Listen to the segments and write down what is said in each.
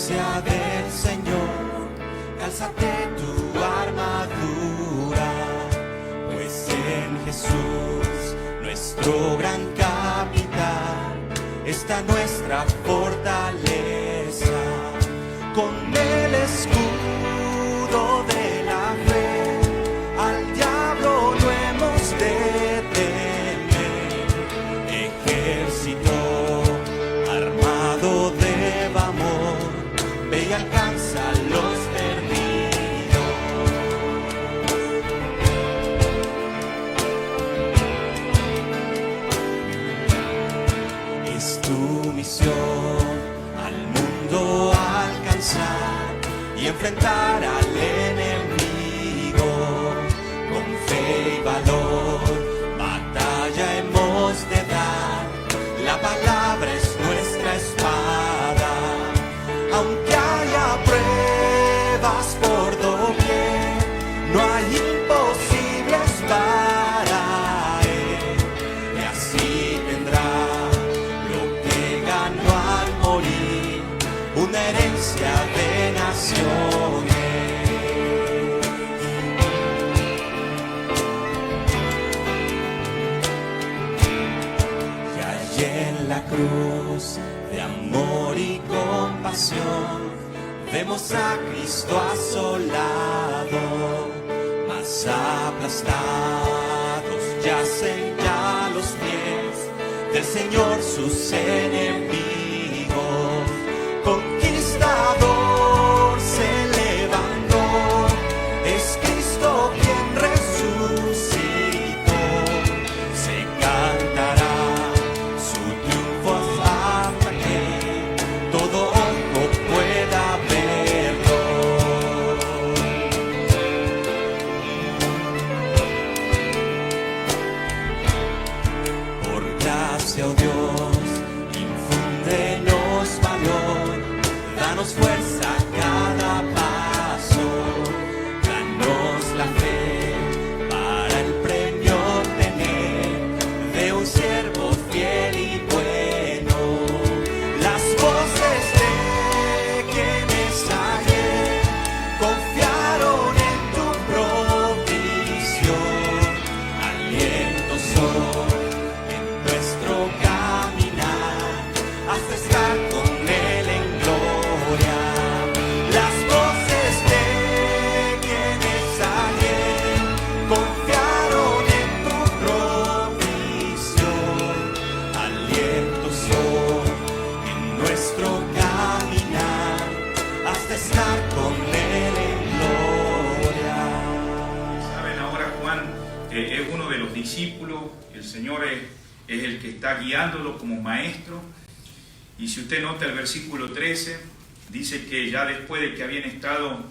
presencia del Señor, cálzate tu armadura, pues en Jesús, nuestro gran capitán, está nuestra fortaleza. Con el escudo de la fe, al diablo no hemos de temer. Ejército armado de amor, ve y alcanza a los perdidos. Es tu misión al mundo alcanzar y enfrentar al enemigo con fe y valor. Batalla hemos de dar, la palabra es nuestra espada. Aunque haya pruebas por doquier, no hay imposibles para él. Y así tendrá lo que ganó al morir, una herencia de naciones. Y allí en la cruz de amor y compasión, vemos a Cristo asolado, mas aplastados yacen ya los pies del Señor sus enemigos. Conquistador se levantó, es Cristo quien resucitó. Se cantará su triunfo hasta que todo ojo pueda verlo. Por gracia, oh Dios, infúndenos valor, danos fuerza a cada paso, danos la fe para el premio tener de un siervo fiel y bueno. Las voces de quienes ayer confiaron en tu provisión, aliento son en nuestro caminar hasta estar con Él en gloria. Las voces de quienes ayer confiaron en tu provisión, aliento son en nuestro caminar hasta estar con Él en gloria. Saben, ahora Juan es uno de los discípulos, el Señor es el que está guiándolo como maestro. Y si usted nota el versículo 13, dice que ya después de que habían estado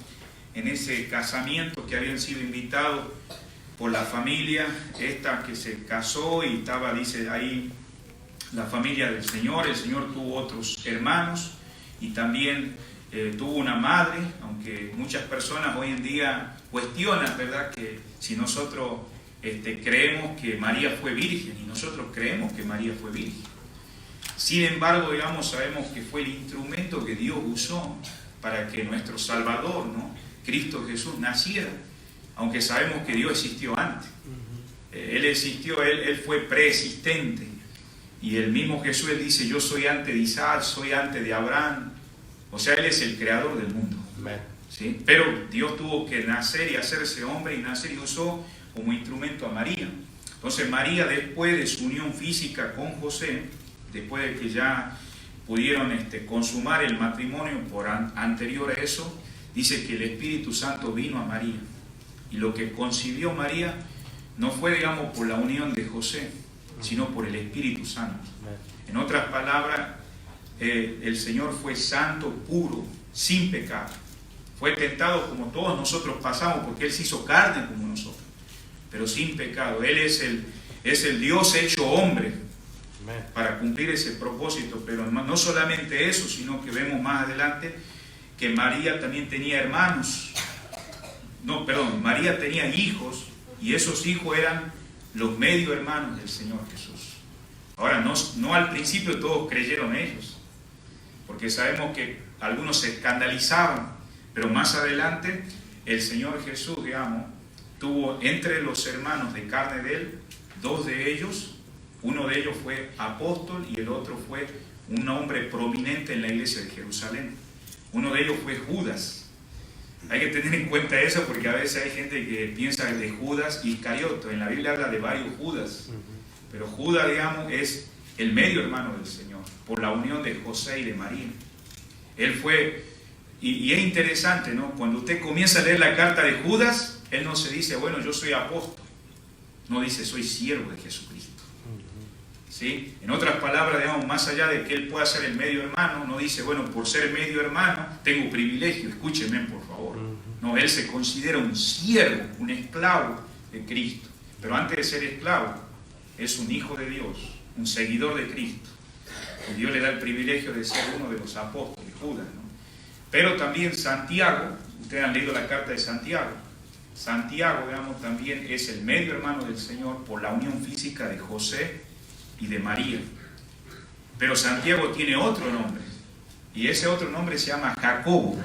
en ese casamiento, que habían sido invitados por la familia esta que se casó, y estaba, dice ahí, la familia del Señor. El Señor tuvo otros hermanos y también tuvo una madre, aunque muchas personas hoy en día cuestionan, ¿verdad?, que si nosotros creemos que María fue virgen, y nosotros creemos que María fue virgen. Sin embargo, digamos, sabemos que fue el instrumento que Dios usó para que nuestro Salvador, ¿no?, Cristo Jesús, naciera, aunque sabemos que Dios existió antes. Él existió, Él fue preexistente. Y el mismo Jesús, Él dice: yo soy antes de Isaac, soy antes de Abraham. O sea, Él es el creador del mundo. ¿Sí? Pero Dios tuvo que nacer y hacerse hombre, y nacer, y usó como instrumento a María. Entonces María, después de su unión física con José, después de que ya pudieron consumar el matrimonio anterior a eso, dice que el Espíritu Santo vino a María. Y lo que concibió María no fue, digamos, por la unión de José, sino por el Espíritu Santo. En otras palabras, el Señor fue santo, puro, sin pecado. Fue tentado como todos nosotros pasamos, porque Él se hizo carne como nosotros, pero sin pecado. Él es el Dios hecho hombre para cumplir ese propósito. Pero no solamente eso, sino que vemos más adelante que María también tenía hermanos. María tenía hijos, y esos hijos eran los medio hermanos del Señor Jesús. Ahora, no al principio todos creyeron ellos, porque sabemos que algunos se escandalizaban, pero más adelante el Señor Jesús, digamos, tuvo entre los hermanos de carne de él, dos de ellos, uno de ellos fue apóstol y el otro fue un hombre prominente en la iglesia de Jerusalén. Uno de ellos fue Judas. Hay que tener en cuenta eso porque a veces hay gente que piensa de Judas Iscarioto. En la Biblia habla de varios Judas, pero Judas, digamos, es el medio hermano del Señor, por la unión de José y de María. Él fue, y es interesante, ¿no? Cuando usted comienza a leer la carta de Judas, él no se dice, bueno, yo soy apóstol. No dice, soy siervo de Jesucristo. ¿Sí? En otras palabras, digamos, más allá de que él pueda ser el medio hermano, no dice, bueno, por ser medio hermano, tengo privilegio, escúcheme por favor. No, él se considera un siervo, un esclavo de Cristo. Pero antes de ser esclavo, es un hijo de Dios, un seguidor de Cristo. Y Dios le da el privilegio de ser uno de los apóstoles, Judas, ¿no? Pero también Santiago, ustedes han leído la carta de Santiago. Santiago, digamos, también es el medio hermano del Señor por la unión física de José y de María. Pero Santiago tiene otro nombre, y ese otro nombre se llama Jacobo.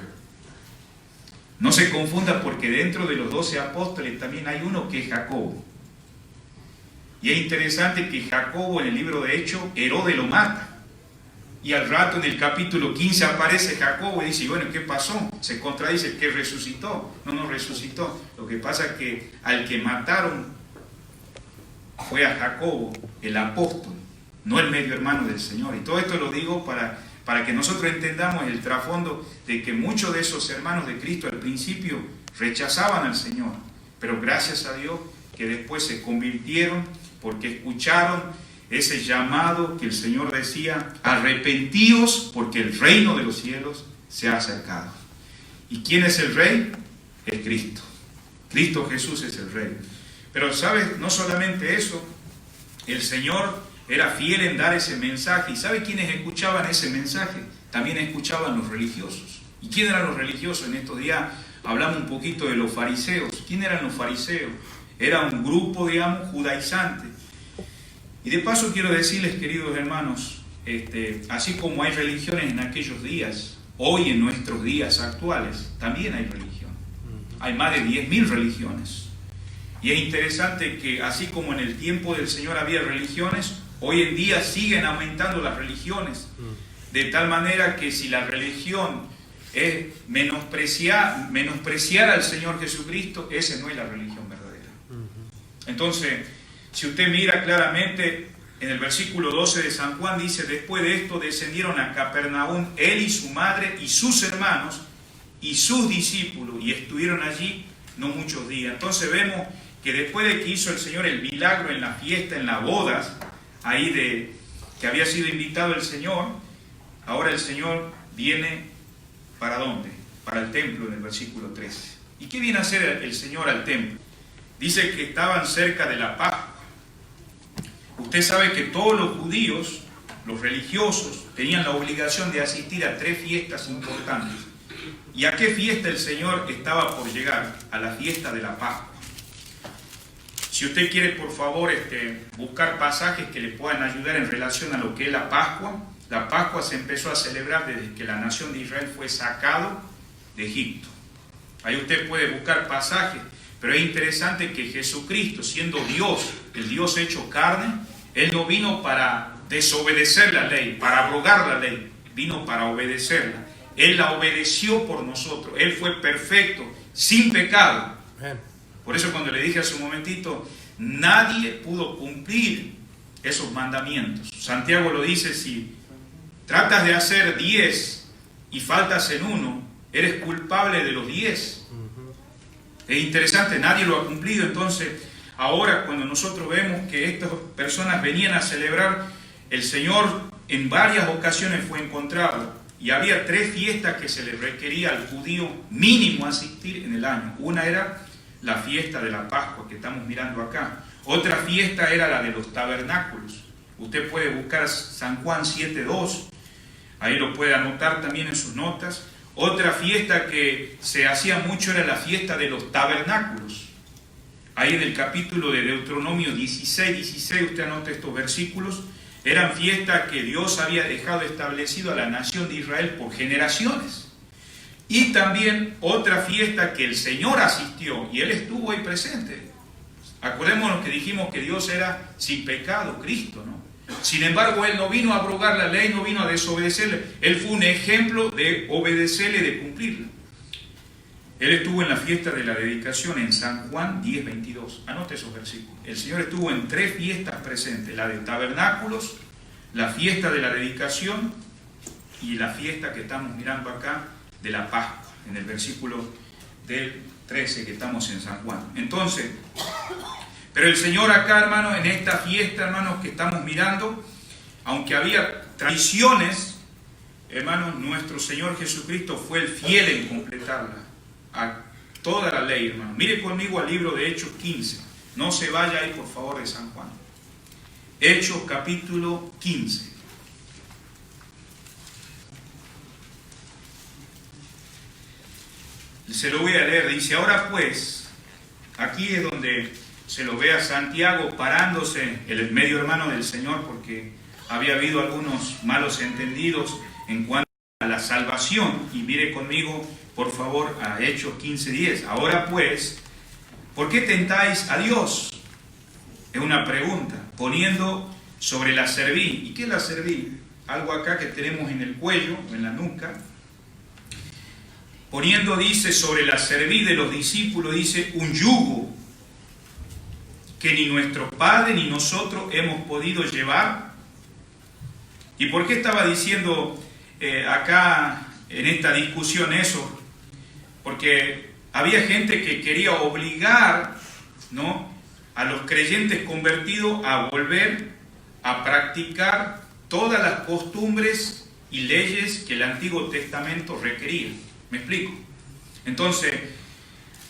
No se confunda porque dentro de los 12 apóstoles también hay uno que es Jacobo. Y es interesante que Jacobo en el libro de Hechos, Herodes lo mata. Y al rato en el capítulo 15 aparece Jacobo y dice, bueno, ¿qué pasó? Se contradice, que resucitó. No resucitó. Lo que pasa es que al que mataron fue a Jacobo, el apóstol, no el medio hermano del Señor. Y todo esto lo digo para que nosotros entendamos el trasfondo de que muchos de esos hermanos de Cristo al principio rechazaban al Señor, pero gracias a Dios que después se convirtieron porque escucharon ese llamado que el Señor decía, arrepentíos porque el reino de los cielos se ha acercado. ¿Y quién es el rey? Es Cristo. Cristo Jesús es el rey. Pero ¿sabes? No solamente eso, el Señor era fiel en dar ese mensaje. ¿Y sabe quiénes escuchaban ese mensaje? También escuchaban los religiosos. ¿Y quién eran los religiosos? En estos días hablamos un poquito de los fariseos. ¿Quién eran los fariseos? Era un grupo, digamos, judaizante. Y de paso quiero decirles, queridos hermanos, así como hay religiones en aquellos días, hoy en nuestros días actuales también hay religión. Hay más de 10.000 religiones. Y es interesante que así como en el tiempo del Señor había religiones, hoy en día siguen aumentando las religiones. De tal manera que si la religión es menospreciar al Señor Jesucristo, esa no es la religión verdadera. Entonces, si usted mira claramente en el versículo 12 de San Juan, dice, después de esto descendieron a Capernaum él y su madre y sus hermanos y sus discípulos, y estuvieron allí no muchos días. Entonces vemos que después de que hizo el Señor el milagro en la fiesta, en las bodas, ahí que había sido invitado el Señor, ahora el Señor viene, ¿para dónde? Para el templo, en el versículo 13. ¿Y qué viene a hacer el Señor al templo? Dice que estaban cerca de la Pascua. Usted sabe que todos los judíos, los religiosos, tenían la obligación de asistir a 3 fiestas importantes. ¿Y a qué fiesta el Señor estaba por llegar? A la fiesta de la Pascua. Si usted quiere, por favor, buscar pasajes que le puedan ayudar en relación a lo que es la Pascua se empezó a celebrar desde que la nación de Israel fue sacado de Egipto. Ahí usted puede buscar pasajes, pero es interesante que Jesucristo, siendo Dios, el Dios hecho carne, Él no vino para desobedecer la ley, para abrogar la ley, vino para obedecerla. Él la obedeció por nosotros, Él fue perfecto, sin pecado. Por eso cuando le dije hace un momentito, nadie pudo cumplir esos mandamientos. Santiago lo dice, si tratas de hacer 10 y faltas en uno, eres culpable de los 10. Es interesante, nadie lo ha cumplido. Entonces, ahora cuando nosotros vemos que estas personas venían a celebrar, el Señor en varias ocasiones fue encontrado. Y había 3 fiestas que se le requería al judío mínimo asistir en el año. Una era la fiesta de la Pascua que estamos mirando acá. Otra fiesta era la de los tabernáculos. Usted puede buscar San Juan 7:2. Ahí lo puede anotar también en sus notas. Otra fiesta que se hacía mucho era la fiesta de los tabernáculos. Ahí en el capítulo de Deuteronomio 16:16, usted anota estos versículos. Eran fiestas que Dios había dejado establecido a la nación de Israel por generaciones. Y también otra fiesta que el Señor asistió y Él estuvo ahí presente. Acordémonos que dijimos que Dios era sin pecado, Cristo, ¿no? Sin embargo, Él no vino a abrogar la ley, no vino a desobedecerle. Él fue un ejemplo de obedecerle y de cumplirla. Él estuvo en la fiesta de la dedicación en San Juan 10:22. Anote esos versículos. El Señor estuvo en 3 fiestas presentes: la de tabernáculos, la fiesta de la dedicación y la fiesta que estamos mirando acá de la Pascua, en el versículo del 13 que estamos en San Juan. Entonces, pero el Señor acá, hermanos, en esta fiesta, hermanos, que estamos mirando, aunque había tradiciones, hermanos, nuestro Señor Jesucristo fue el fiel en completarla, a toda la ley, hermanos. Mire conmigo al libro de Hechos 15. No se vaya ahí, por favor, de San Juan. Hechos capítulo 15. Se lo voy a leer. Dice: ahora pues, aquí es donde se lo ve a Santiago parándose, el medio hermano del Señor, porque había habido algunos malos entendidos en cuanto a la salvación. Y mire conmigo, por favor, a Hechos 15:10. Ahora pues, ¿por qué tentáis a Dios? Es una pregunta, poniendo sobre la cerviz. ¿Y qué es la cerviz? Algo acá que tenemos en el cuello, en la nuca. Poniendo, dice, sobre la cerviz de los discípulos, dice, un yugo que ni nuestro padre ni nosotros hemos podido llevar. ¿Y por qué estaba diciendo acá en esta discusión eso? Porque había gente que quería obligar, ¿no?, a los creyentes convertidos a volver a practicar todas las costumbres y leyes que el Antiguo Testamento requería. ¿Me explico? Entonces,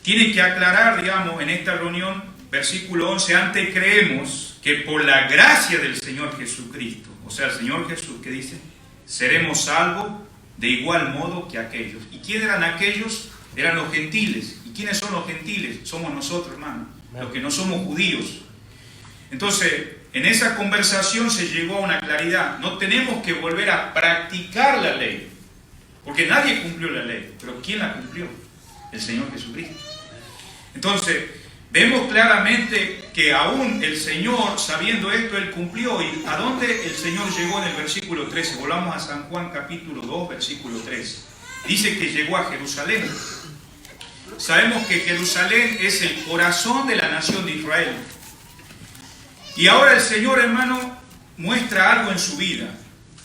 tiene que aclarar, digamos, en esta reunión, versículo 11, antes creemos que por la gracia del Señor Jesucristo, o sea, el Señor Jesús que dice, seremos salvos de igual modo que aquellos. ¿Y quién eran aquellos? Eran los gentiles. ¿Y quiénes son los gentiles? Somos nosotros, hermanos, los que no somos judíos. Entonces, en esa conversación se llegó a una claridad. No tenemos que volver a practicar la ley, porque nadie cumplió la ley. ¿Pero quién la cumplió? El Señor Jesucristo. Entonces, vemos claramente que aún el Señor, sabiendo esto, Él cumplió. ¿Y a dónde el Señor llegó en el versículo 13? Volvamos a San Juan capítulo 2, versículo 13. Dice que llegó a Jerusalén. Sabemos que Jerusalén es el corazón de la nación de Israel. Y ahora el Señor, hermano, muestra algo en su vida.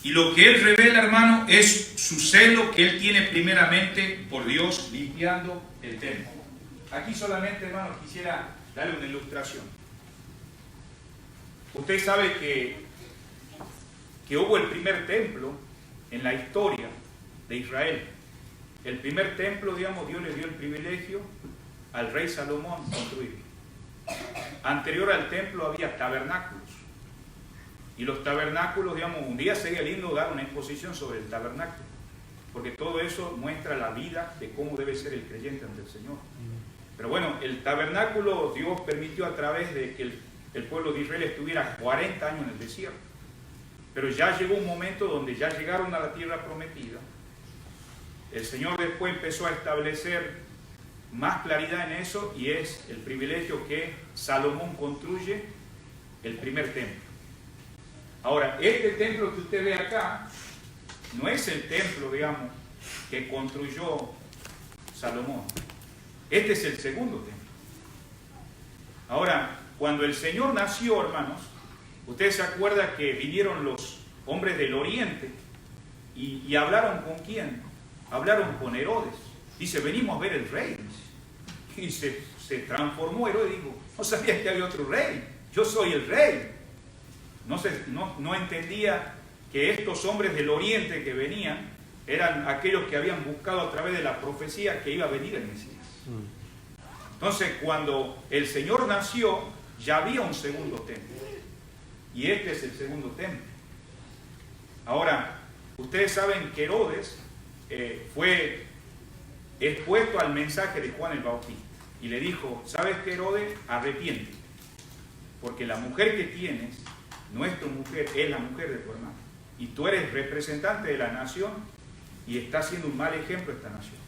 Y lo que Él revela, hermano, es su celo que Él tiene primeramente por Dios, limpiando el templo. Aquí solamente, hermano, quisiera darle una ilustración. Usted sabe que hubo el primer templo en la historia de Israel. El primer templo, digamos, Dios le dio el privilegio al rey Salomón construir. Anterior al templo había tabernáculos. Y los tabernáculos, digamos, un día sería lindo dar una exposición sobre el tabernáculo, porque todo eso muestra la vida de cómo debe ser el creyente ante el Señor. Pero bueno, el tabernáculo Dios permitió a través de que el pueblo de Israel estuviera 40 años en el desierto. Pero ya llegó un momento donde ya llegaron a la tierra prometida. El Señor después empezó a establecer más claridad en eso, y es el privilegio que Salomón construye el primer templo. Ahora, este templo que usted ve acá no es el templo, digamos, que construyó Salomón. Este es el segundo templo. Ahora, cuando el Señor nació, hermanos, ustedes se acuerdan que vinieron los hombres del oriente y hablaron ¿con quién? Hablaron con Herodes. Dice, venimos a ver el rey. Y se transformó Herodes y dijo, no sabía que había otro rey, yo soy el rey. No entendía que estos hombres del oriente que venían eran aquellos que habían buscado a través de la profecía que iba a venir el Mesías. Entonces, cuando el Señor nació, ya había un segundo templo. Y este es el segundo templo. Ahora, ustedes saben que Herodes fue expuesto al mensaje de Juan el Bautista. Y le dijo, ¿sabes qué, Herodes? Arrepiéntete, porque la mujer que tienes nuestra mujer es la mujer de tu hermano. Y tú eres representante de la nación y estás siendo un mal ejemplo a esta nación.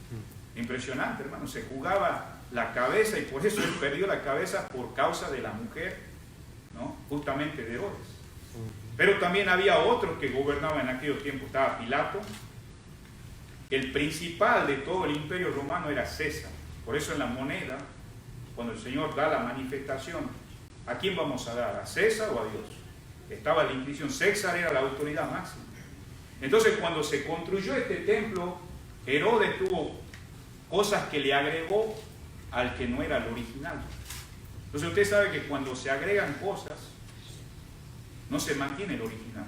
Impresionante, hermano. Se jugaba la cabeza y por eso él perdió la cabeza por causa de la mujer, ¿no? Justamente de Herodes. Pero también había otros que gobernaban en aquellos tiempos. Estaba Pilato. El principal de todo el imperio romano era César. Por eso en la moneda, cuando el Señor da la manifestación, ¿a quién vamos a dar? ¿A César o a Dios? Estaba la Inquisición. César era la autoridad máxima. Entonces cuando se construyó este templo, Herodes tuvo cosas que le agregó al que no era el original. Entonces usted sabe que cuando se agregan cosas, no se mantiene el original.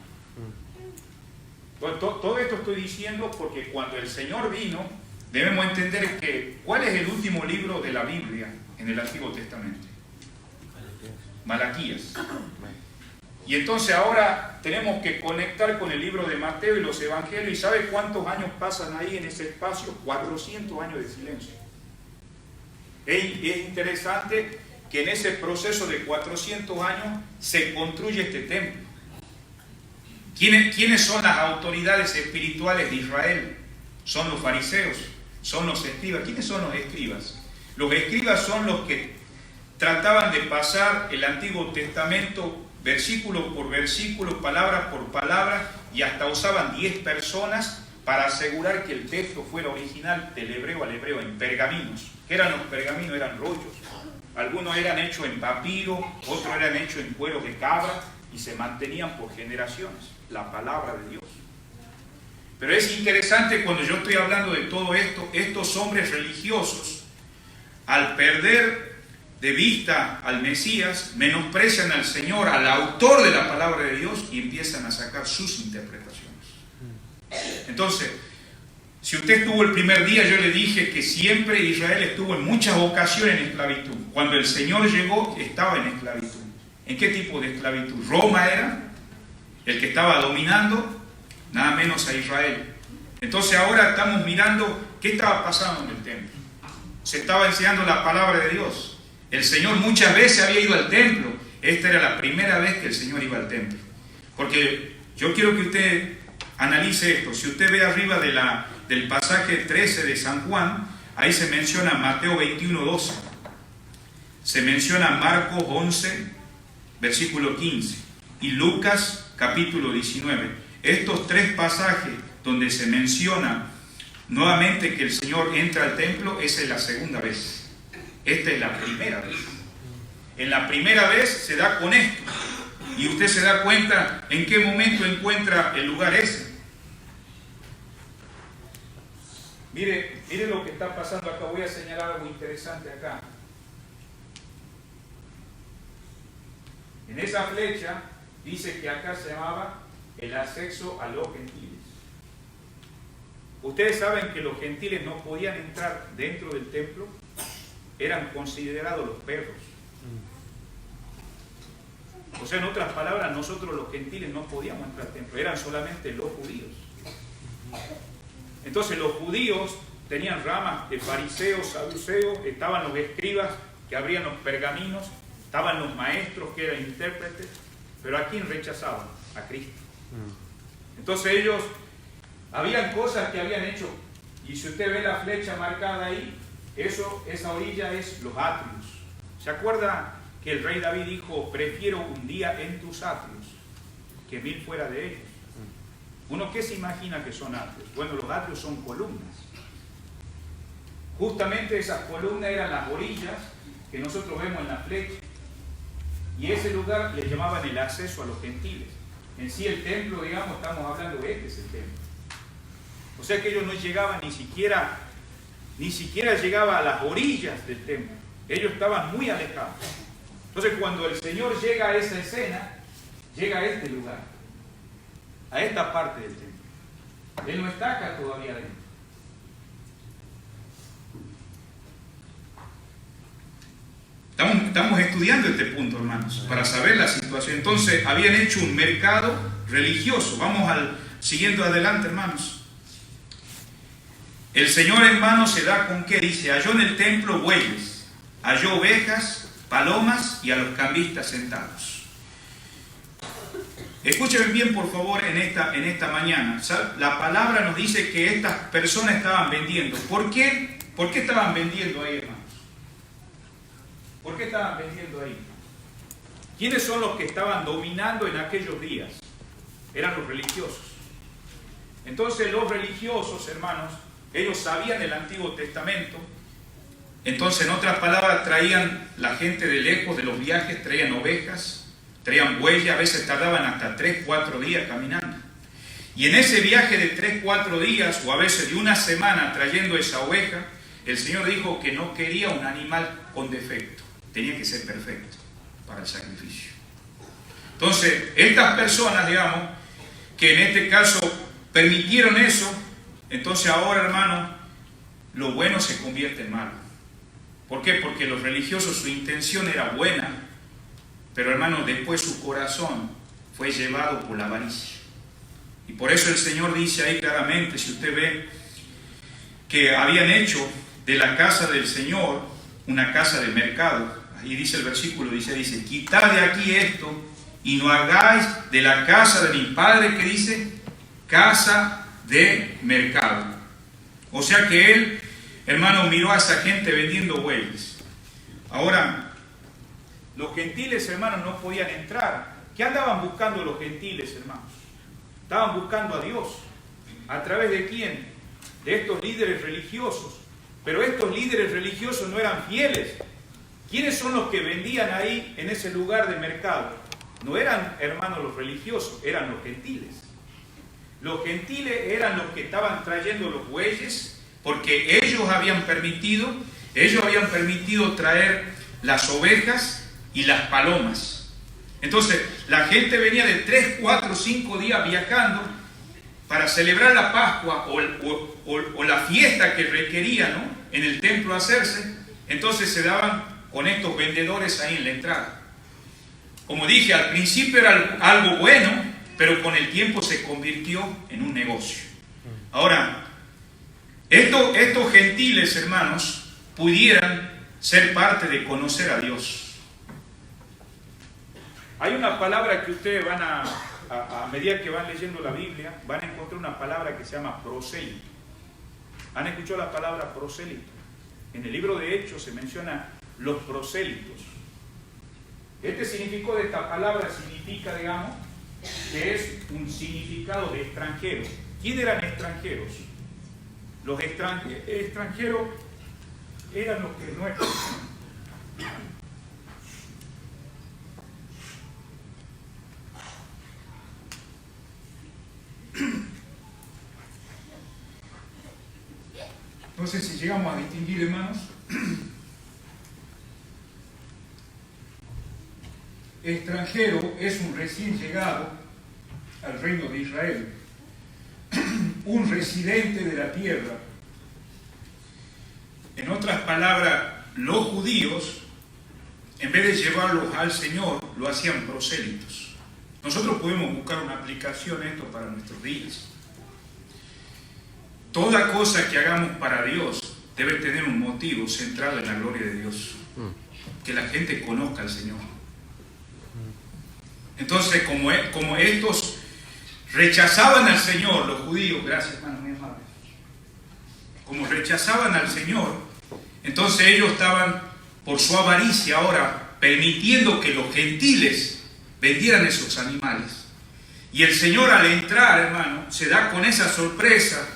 Todo esto estoy diciendo porque cuando el Señor vino, debemos entender que ¿cuál es el último libro de la Biblia en el Antiguo Testamento? Malaquías. Y entonces ahora tenemos que conectar con el libro de Mateo y los evangelios. ¿Y sabe cuántos años pasan ahí en ese espacio? 400 años de silencio. Es interesante que en ese proceso de 400 años se construye este templo. ¿Quiénes son las autoridades espirituales de Israel? Son los fariseos, son los escribas. ¿Quiénes son los escribas? Los escribas son los que trataban de pasar el Antiguo Testamento versículo por versículo, palabra por palabra, y hasta usaban 10 personas para asegurar que el texto fuera original del hebreo al hebreo, en pergaminos. ¿Qué eran los pergaminos? Eran rollos. Algunos eran hechos en papiro, otros eran hechos en cuero de cabra, y se mantenían por generaciones, la palabra de Dios. Pero es interesante cuando yo estoy hablando de todo esto, estos hombres religiosos, al perder de vista al Mesías, menosprecian al Señor, al autor de la palabra de Dios, y empiezan a sacar sus interpretaciones. Entonces, si usted estuvo el primer día, yo le dije que siempre Israel estuvo en muchas ocasiones en esclavitud. Cuando el Señor llegó, estaba en esclavitud. ¿En qué tipo de esclavitud? Roma era el que estaba dominando, nada menos a Israel. Entonces ahora estamos mirando qué estaba pasando en el templo. Se estaba enseñando la palabra de Dios. El Señor muchas veces había ido al templo. Esta era la primera vez que el Señor iba al templo. Porque yo quiero que usted analice esto. Si usted ve arriba del pasaje 13 de San Juan, ahí se menciona Mateo 21:12. Se menciona Marcos 11, versículo 15. Y Lucas capítulo 19. Estos tres pasajes donde se menciona nuevamente que el Señor entra al templo, esa es la segunda vez. Esta es la primera vez. En la primera vez se da con esto. Y usted se da cuenta en qué momento encuentra el lugar ese. Mire lo que está pasando acá. Voy a señalar algo interesante acá. En esa flecha dice que acá se llamaba el acceso a los gentiles. Ustedes saben que los gentiles no podían entrar dentro del templo. Eran considerados los perros. O sea, en otras palabras, nosotros los gentiles no podíamos entrar al templo, eran solamente los judíos. Entonces los judíos tenían ramas de fariseos, saduceos, estaban los escribas que abrían los pergaminos, estaban los maestros que eran intérpretes, pero ¿a quién rechazaban? A Cristo. Entonces ellos, habían cosas que habían hecho, y si usted ve la flecha marcada ahí, esa orilla es los atrios. ¿Se acuerda que el rey David dijo, prefiero un día en tus atrios que 1000 fuera de ellos? ¿Uno qué se imagina que son atrios? Bueno, los atrios son columnas. Justamente esas columnas eran las orillas que nosotros vemos en la flecha. Y ese lugar le llamaban el acceso a los gentiles. En sí el templo, digamos, estamos hablando de este es el templo. O sea que ellos no llegaban ni siquiera llegaba a las orillas del templo. Ellos estaban muy alejados. Entonces cuando el Señor llega a esa escena, llega a este lugar, a esta parte del templo. Él no está acá todavía dentro. Estamos estudiando este punto, hermanos, para saber la situación. Entonces habían hecho un mercado religioso. Vamos siguiendo adelante, hermanos. El Señor, hermano, se da con qué dice: halló en el templo bueyes, halló ovejas, palomas y a los cambistas sentados. Escúchenme bien, por favor, en esta mañana. La palabra nos dice que estas personas estaban vendiendo. ¿Por qué? ¿Por qué estaban vendiendo ahí, hermanos? ¿Por qué estaban vendiendo ahí? ¿Quiénes son los que estaban dominando en aquellos días? Eran los religiosos. Entonces los religiosos, hermanos, ellos sabían el Antiguo Testamento. Entonces, en otras palabras, traían la gente de lejos de los viajes, traían ovejas, traían bueyes, a veces tardaban hasta 3, 4 días caminando. Y en ese viaje de 3, 4 días, o a veces de una semana trayendo esa oveja, el Señor dijo que no quería un animal con defecto, tenía que ser perfecto para el sacrificio. Entonces, estas personas, digamos, que en este caso permitieron eso, entonces ahora, hermano, lo bueno se convierte en malo. ¿Por qué? Porque los religiosos, su intención era buena, pero, hermano, después su corazón fue llevado por la avaricia. Y por eso el Señor dice ahí claramente, si usted ve, que habían hecho de la casa del Señor una casa de mercado. Ahí dice el versículo, dice, quitad de aquí esto y no hagáis de la casa de mi Padre, que dice, casa de mercado. O sea que él, hermano, miró a esa gente vendiendo bueyes. Ahora, los gentiles, hermanos, no podían entrar. ¿Qué andaban buscando los gentiles, hermanos? Estaban buscando a Dios. ¿A través de quién? De estos líderes religiosos. Pero estos líderes religiosos no eran fieles. ¿Quiénes son los que vendían ahí en ese lugar de mercado? No eran, hermanos, los religiosos, eran los gentiles. Los gentiles eran los que estaban trayendo los bueyes, porque ellos habían permitido traer las ovejas y las palomas. Entonces, la gente venía de 3, 4, 5 días viajando para celebrar la Pascua o la fiesta que requería, ¿no?, en el templo hacerse. Entonces se daban con estos vendedores ahí en la entrada. Como dije, al principio era algo bueno, pero con el tiempo se convirtió en un negocio. Ahora, estos gentiles, hermanos, pudieran ser parte de conocer a Dios. Hay una palabra que ustedes van a medida que van leyendo la Biblia, van a encontrar una palabra que se llama prosélito. ¿Han escuchado la palabra prosélito? En el libro de Hechos se menciona los prosélitos. Este significado de esta palabra significa, digamos, que es un significado de extranjero. ¿Quién eran extranjeros? Los extranjeros eran los que no eran. No sé si llegamos a distinguir, hermanos. Extranjero es un recién llegado al reino de Israel, un residente de la tierra. En otras palabras, los judíos, en vez de llevarlos al Señor, lo hacían prosélitos. Nosotros podemos buscar una aplicación a esto para nuestros días. Toda cosa que hagamos para Dios debe tener un motivo centrado en la gloria de Dios. Que la gente conozca al Señor. Entonces, como estos rechazaban al Señor, los judíos, gracias hermano, muy amable, como rechazaban al Señor, entonces ellos estaban, por su avaricia ahora, permitiendo que los gentiles vendieran esos animales. Y el Señor, al entrar, hermano, se da con esa sorpresa.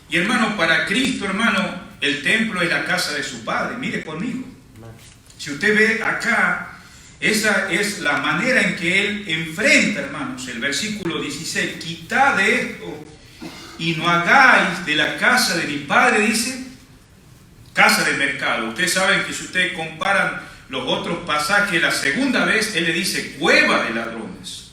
Y hermano, para Cristo, hermano, el templo es la casa de su Padre. Mire conmigo. Si usted ve acá, esa es la manera en que Él enfrenta, hermanos, el versículo 16. Quitad de esto y no hagáis de la casa de mi Padre, dice, casa de mercado. Ustedes saben que si ustedes comparan los otros pasajes, la segunda vez Él le dice cueva de ladrones.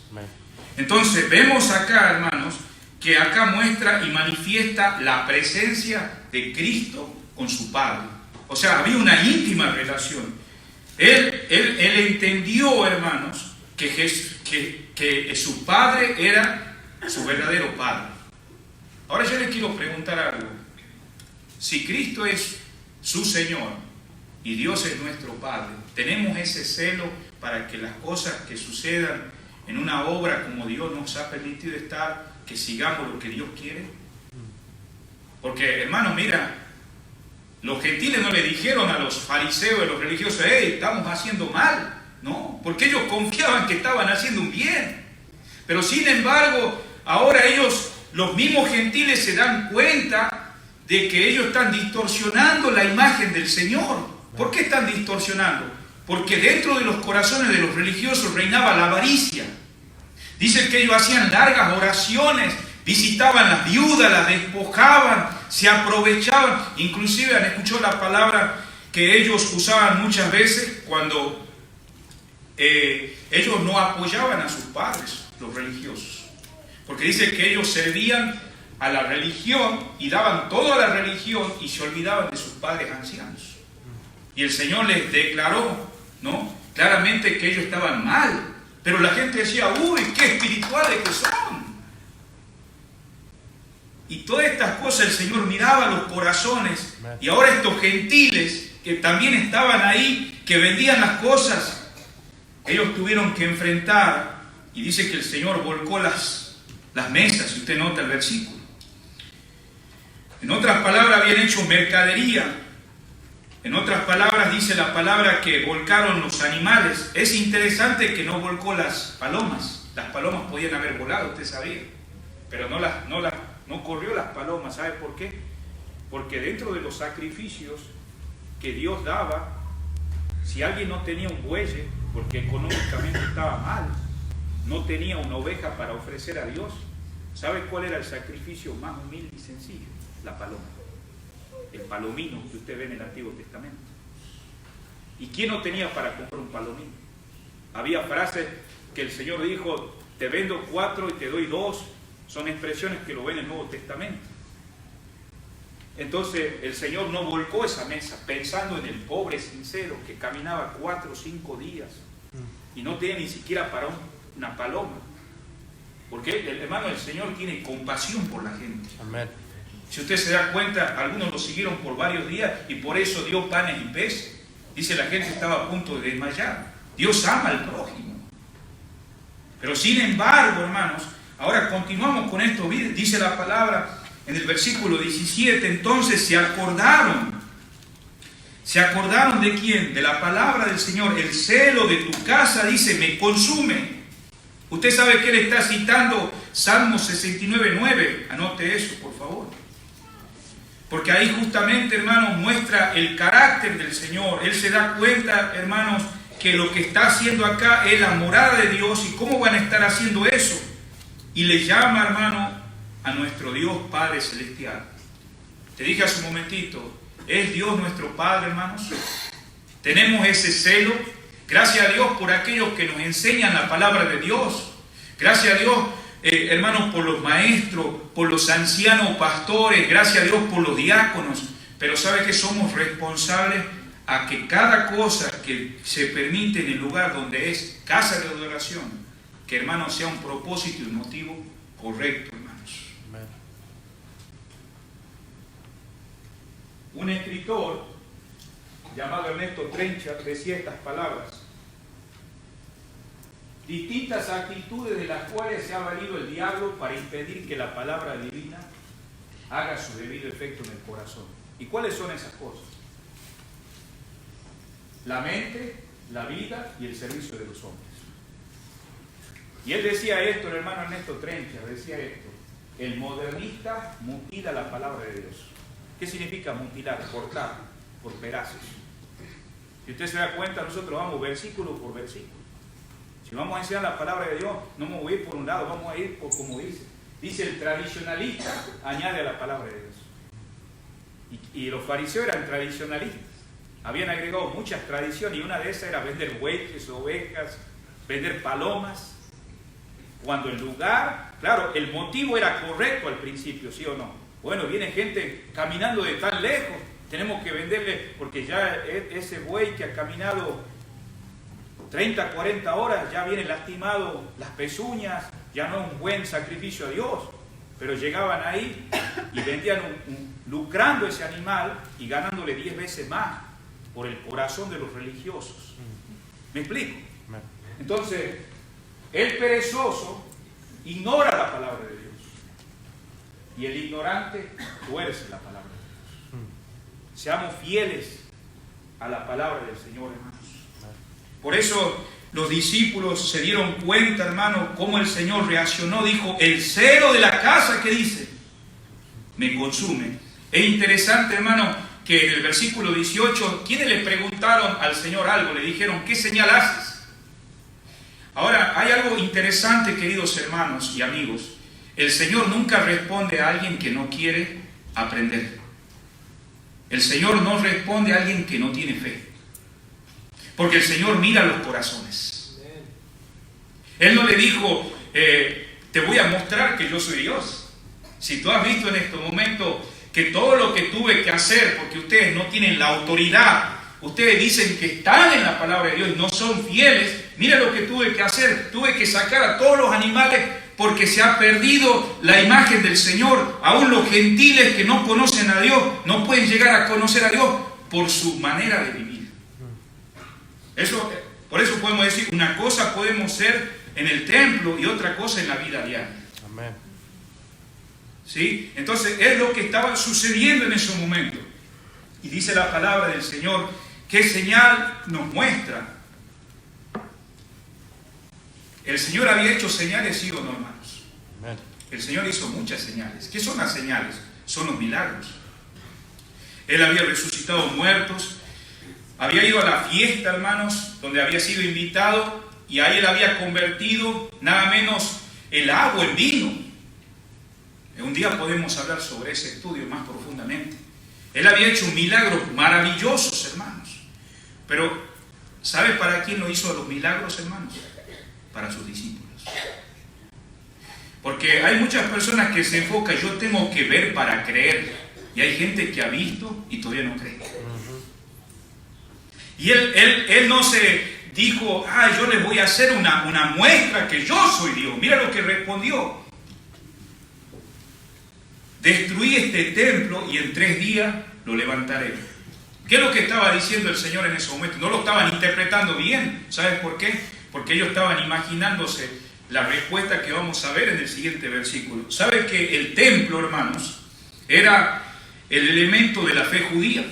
Entonces vemos acá, hermanos, que acá muestra y manifiesta la presencia de Cristo con su Padre. O sea, había una íntima relación. Él entendió, hermanos, que su Padre era su verdadero Padre. Ahora yo les quiero preguntar algo. Si Cristo es su Señor y Dios es nuestro Padre, ¿tenemos ese celo para que las cosas que sucedan en una obra como Dios nos ha permitido estar, que sigamos lo que Dios quiere? Porque, hermano, mira, los gentiles no le dijeron a los fariseos y a los religiosos, hey, estamos haciendo mal. No, porque ellos confiaban que estaban haciendo un bien. Pero sin embargo, ahora ellos, los mismos gentiles, se dan cuenta de que ellos están distorsionando la imagen del Señor. ¿Por qué están distorsionando? Porque dentro de los corazones de los religiosos reinaba la avaricia. Dicen que ellos hacían largas oraciones, visitaban las viudas, las despojaban, se aprovechaban. Inclusive han escuchado la palabra que ellos usaban muchas veces cuando ellos no apoyaban a sus padres, los religiosos. Porque dice que ellos servían a la religión y daban todo a la religión y se olvidaban de sus padres ancianos. Y el Señor les declaró, ¿no?, claramente que ellos estaban mal. Pero la gente decía, uy, qué espirituales que son. Y todas estas cosas el Señor miraba los corazones. Y ahora estos gentiles que también estaban ahí, que vendían las cosas, ellos tuvieron que enfrentar. Y dice que el Señor volcó las mesas, si usted nota el versículo. En otras palabras, habían hecho mercadería. En otras palabras, dice la palabra que volcaron los animales. Es interesante que no volcó las palomas. Las palomas podían haber volado, usted sabía. Pero no corrió las palomas. ¿Sabe por qué? Porque dentro de los sacrificios que Dios daba, si alguien no tenía un buey, porque económicamente estaba mal, no tenía una oveja para ofrecer a Dios, ¿sabe cuál era el sacrificio más humilde y sencillo? La paloma. El palomino que usted ve en el Antiguo Testamento. ¿Y quién no tenía para comprar un palomino? Había frases que el Señor dijo, te vendo 4 y te doy 2. Son expresiones que lo ven en el Nuevo Testamento. Entonces el Señor no volcó esa mesa pensando en el pobre sincero que caminaba 4 o 5 días y no tenía ni siquiera para una paloma. Porque, hermano, el Señor tiene compasión por la gente. Amén. Si usted se da cuenta, algunos lo siguieron por varios días y por eso dio panes y peces. Dice, la gente estaba a punto de desmayar. Dios ama al prójimo. Pero sin embargo, hermanos, ahora continuamos con esto. Dice la palabra en el versículo 17, entonces se acordaron. ¿Se acordaron de quién? De la palabra del Señor. El celo de tu casa, dice, me consume. Usted sabe que él está citando Salmo 69:9. Anote eso, por favor. Porque ahí justamente, hermanos, muestra el carácter del Señor. Él se da cuenta, hermanos, que lo que está haciendo acá es la morada de Dios. ¿Y cómo van a estar haciendo eso? Y le llama, hermano, a nuestro Dios Padre Celestial. Te dije hace un momentito, ¿es Dios nuestro Padre, hermanos? Tenemos ese celo. Gracias a Dios por aquellos que nos enseñan la palabra de Dios. Gracias a Dios, hermanos, por los maestros, por los ancianos pastores. Gracias a Dios por los diáconos. Pero ¿sabe que somos responsables a que cada cosa que se permite en el lugar donde es casa de adoración, que, hermanos, sea un propósito y un motivo correcto, hermanos? Amén. Un escritor llamado Ernesto Trencher decía estas palabras: distintas actitudes de las cuales se ha valido el diablo para impedir que la palabra divina haga su debido efecto en el corazón. ¿Y cuáles son esas cosas? La mente, la vida y el servicio de los hombres. Y él decía esto, el hermano Ernesto Trencher decía esto: el modernista mutila la palabra de Dios. ¿Qué significa mutilar? Cortar por pedazos. Si usted se da cuenta, nosotros vamos versículo por versículo. Si vamos a enseñar la palabra de Dios, no vamos a ir por un lado, vamos a ir por como dice. Dice el tradicionalista, añade a la palabra de Dios. Y los fariseos eran tradicionalistas. Habían agregado muchas tradiciones y una de esas era vender bueyes, ovejas, vender palomas. Cuando el lugar, claro, el motivo era correcto al principio, ¿sí o no? Bueno, viene gente caminando de tan lejos, tenemos que venderle, porque ya ese buey que ha caminado 30, 40 horas, ya viene lastimado las pezuñas, ya no es un buen sacrificio a Dios. Pero llegaban ahí y vendían lucrando ese animal y ganándole 10 veces más por el corazón de los religiosos. ¿Me explico? Entonces, El perezoso ignora la palabra de Dios. Y el ignorante tuerce la palabra de Dios. Seamos fieles a la palabra del Señor, hermanos. Por eso los discípulos se dieron cuenta, hermano, cómo el Señor reaccionó. Dijo, el celo de la casa, ¿qué dice? Me consume. Es interesante, hermano, que en el versículo 18, ¿quiénes le preguntaron al Señor algo? Le dijeron, ¿qué señal haces? Ahora, hay algo interesante, queridos hermanos y amigos. El Señor nunca responde a alguien que no quiere aprender. El Señor no responde a alguien que no tiene fe. Porque el Señor mira los corazones. Él no le dijo, te voy a mostrar que yo soy Dios. Si tú has visto en este momento que todo lo que tuve que hacer, porque ustedes no tienen la autoridad, ustedes dicen que están en la palabra de Dios y no son fieles, mira lo que tuve que hacer. Tuve que sacar a todos los animales porque se ha perdido la imagen del Señor. Aún los gentiles que no conocen a Dios no pueden llegar a conocer a Dios por su manera de vivir. Por eso podemos decir, una cosa podemos ser en el templo y otra cosa en la vida diaria. Amén. ¿Sí? Entonces es lo que estaba sucediendo en ese momento. Y dice la palabra del Señor, ¿qué señal nos muestra? El Señor había hecho señales, ¿sí o no, hermanos? Amén. El Señor hizo muchas señales. ¿Qué son las señales? Son los milagros. Él había resucitado muertos. Había ido a la fiesta, hermanos, donde había sido invitado, y ahí él había convertido nada menos el agua en vino. Un día podemos hablar sobre ese estudio más profundamente. Él había hecho milagros maravillosos, hermanos. Pero, ¿sabe para quién lo hizo los milagros, hermanos? Para sus discípulos. Porque hay muchas personas que se enfocan, yo tengo que ver para creer. Y hay gente que ha visto y todavía no cree. Y él no se dijo, yo les voy a hacer una muestra que yo soy Dios. Mira lo que respondió. Destruí este templo y en 3 días lo levantaré. ¿Qué es lo que estaba diciendo el Señor en ese momento? No lo estaban interpretando bien. ¿Sabes por qué? Porque ellos estaban imaginándose la respuesta que vamos a ver en el siguiente versículo. ¿Sabes que el templo, hermanos, era el elemento de la fe judía?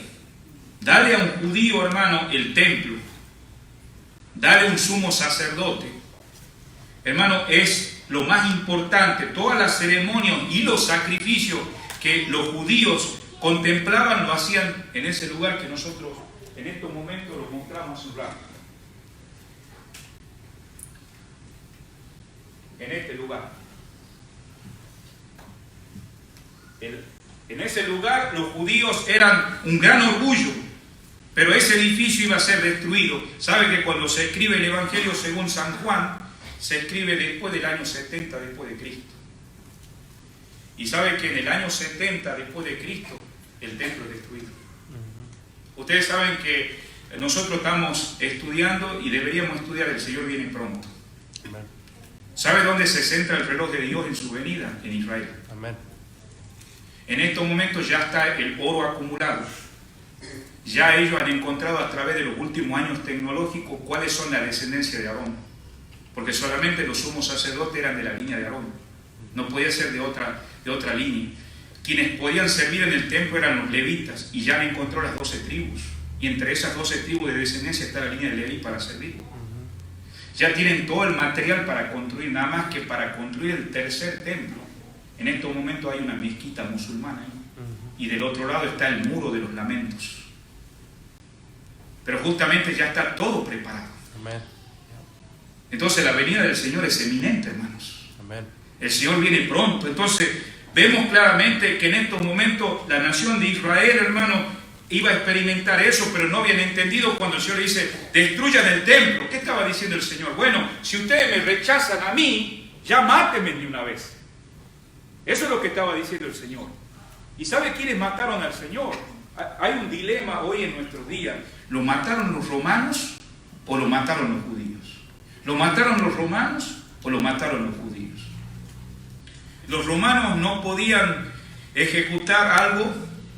Dale a un judío, hermano, el templo. Dale un sumo sacerdote. Hermano, es lo más importante. Todas las ceremonias y los sacrificios que los judíos contemplaban lo hacían en ese lugar que nosotros en estos momentos los mostramos hace un rato. En este lugar. En ese lugar los judíos eran un gran orgullo. Pero ese edificio iba a ser destruido. ¿Sabe que cuando se escribe el Evangelio según San Juan, se escribe después del año 70 después de Cristo? Y sabe que en el año 70 después de Cristo, el templo es destruido. Ustedes saben que nosotros estamos estudiando y deberíamos estudiar, el Señor viene pronto. Amén. ¿Sabe dónde se centra el reloj de Dios en su venida? En Israel. Amén. En estos momentos ya está el oro acumulado. Ya ellos han encontrado a través de los últimos años tecnológicos cuáles son la descendencia de Aarón. Porque solamente los sumos sacerdotes eran de la línea de Aarón. No podía ser de otra línea. Quienes podían servir en el templo eran los levitas. Y ya han encontrado las 12 tribus. Y entre esas 12 tribus de descendencia está la línea de Leví para servir. Ya tienen todo el material para construir, nada más que para construir el tercer templo. En estos momentos hay una mezquita musulmana. Y del otro lado está el muro de los lamentos. Pero justamente ya está todo preparado. Amén. Entonces la venida del Señor es eminente, hermanos. Amén. El Señor viene pronto. Entonces vemos claramente que en estos momentos la nación de Israel, hermano, iba a experimentar eso, pero no habían entendido cuando el Señor le dice, destruyan el templo. ¿Qué estaba diciendo el Señor? Bueno, si ustedes me rechazan a mí, ya mátenme de una vez. Eso es lo que estaba diciendo el Señor. ¿Y sabe quiénes mataron al Señor? Hay un dilema hoy en nuestros días. ¿Lo mataron los romanos o lo mataron los judíos? ¿Lo mataron los romanos o lo mataron los judíos? Los romanos no podían ejecutar algo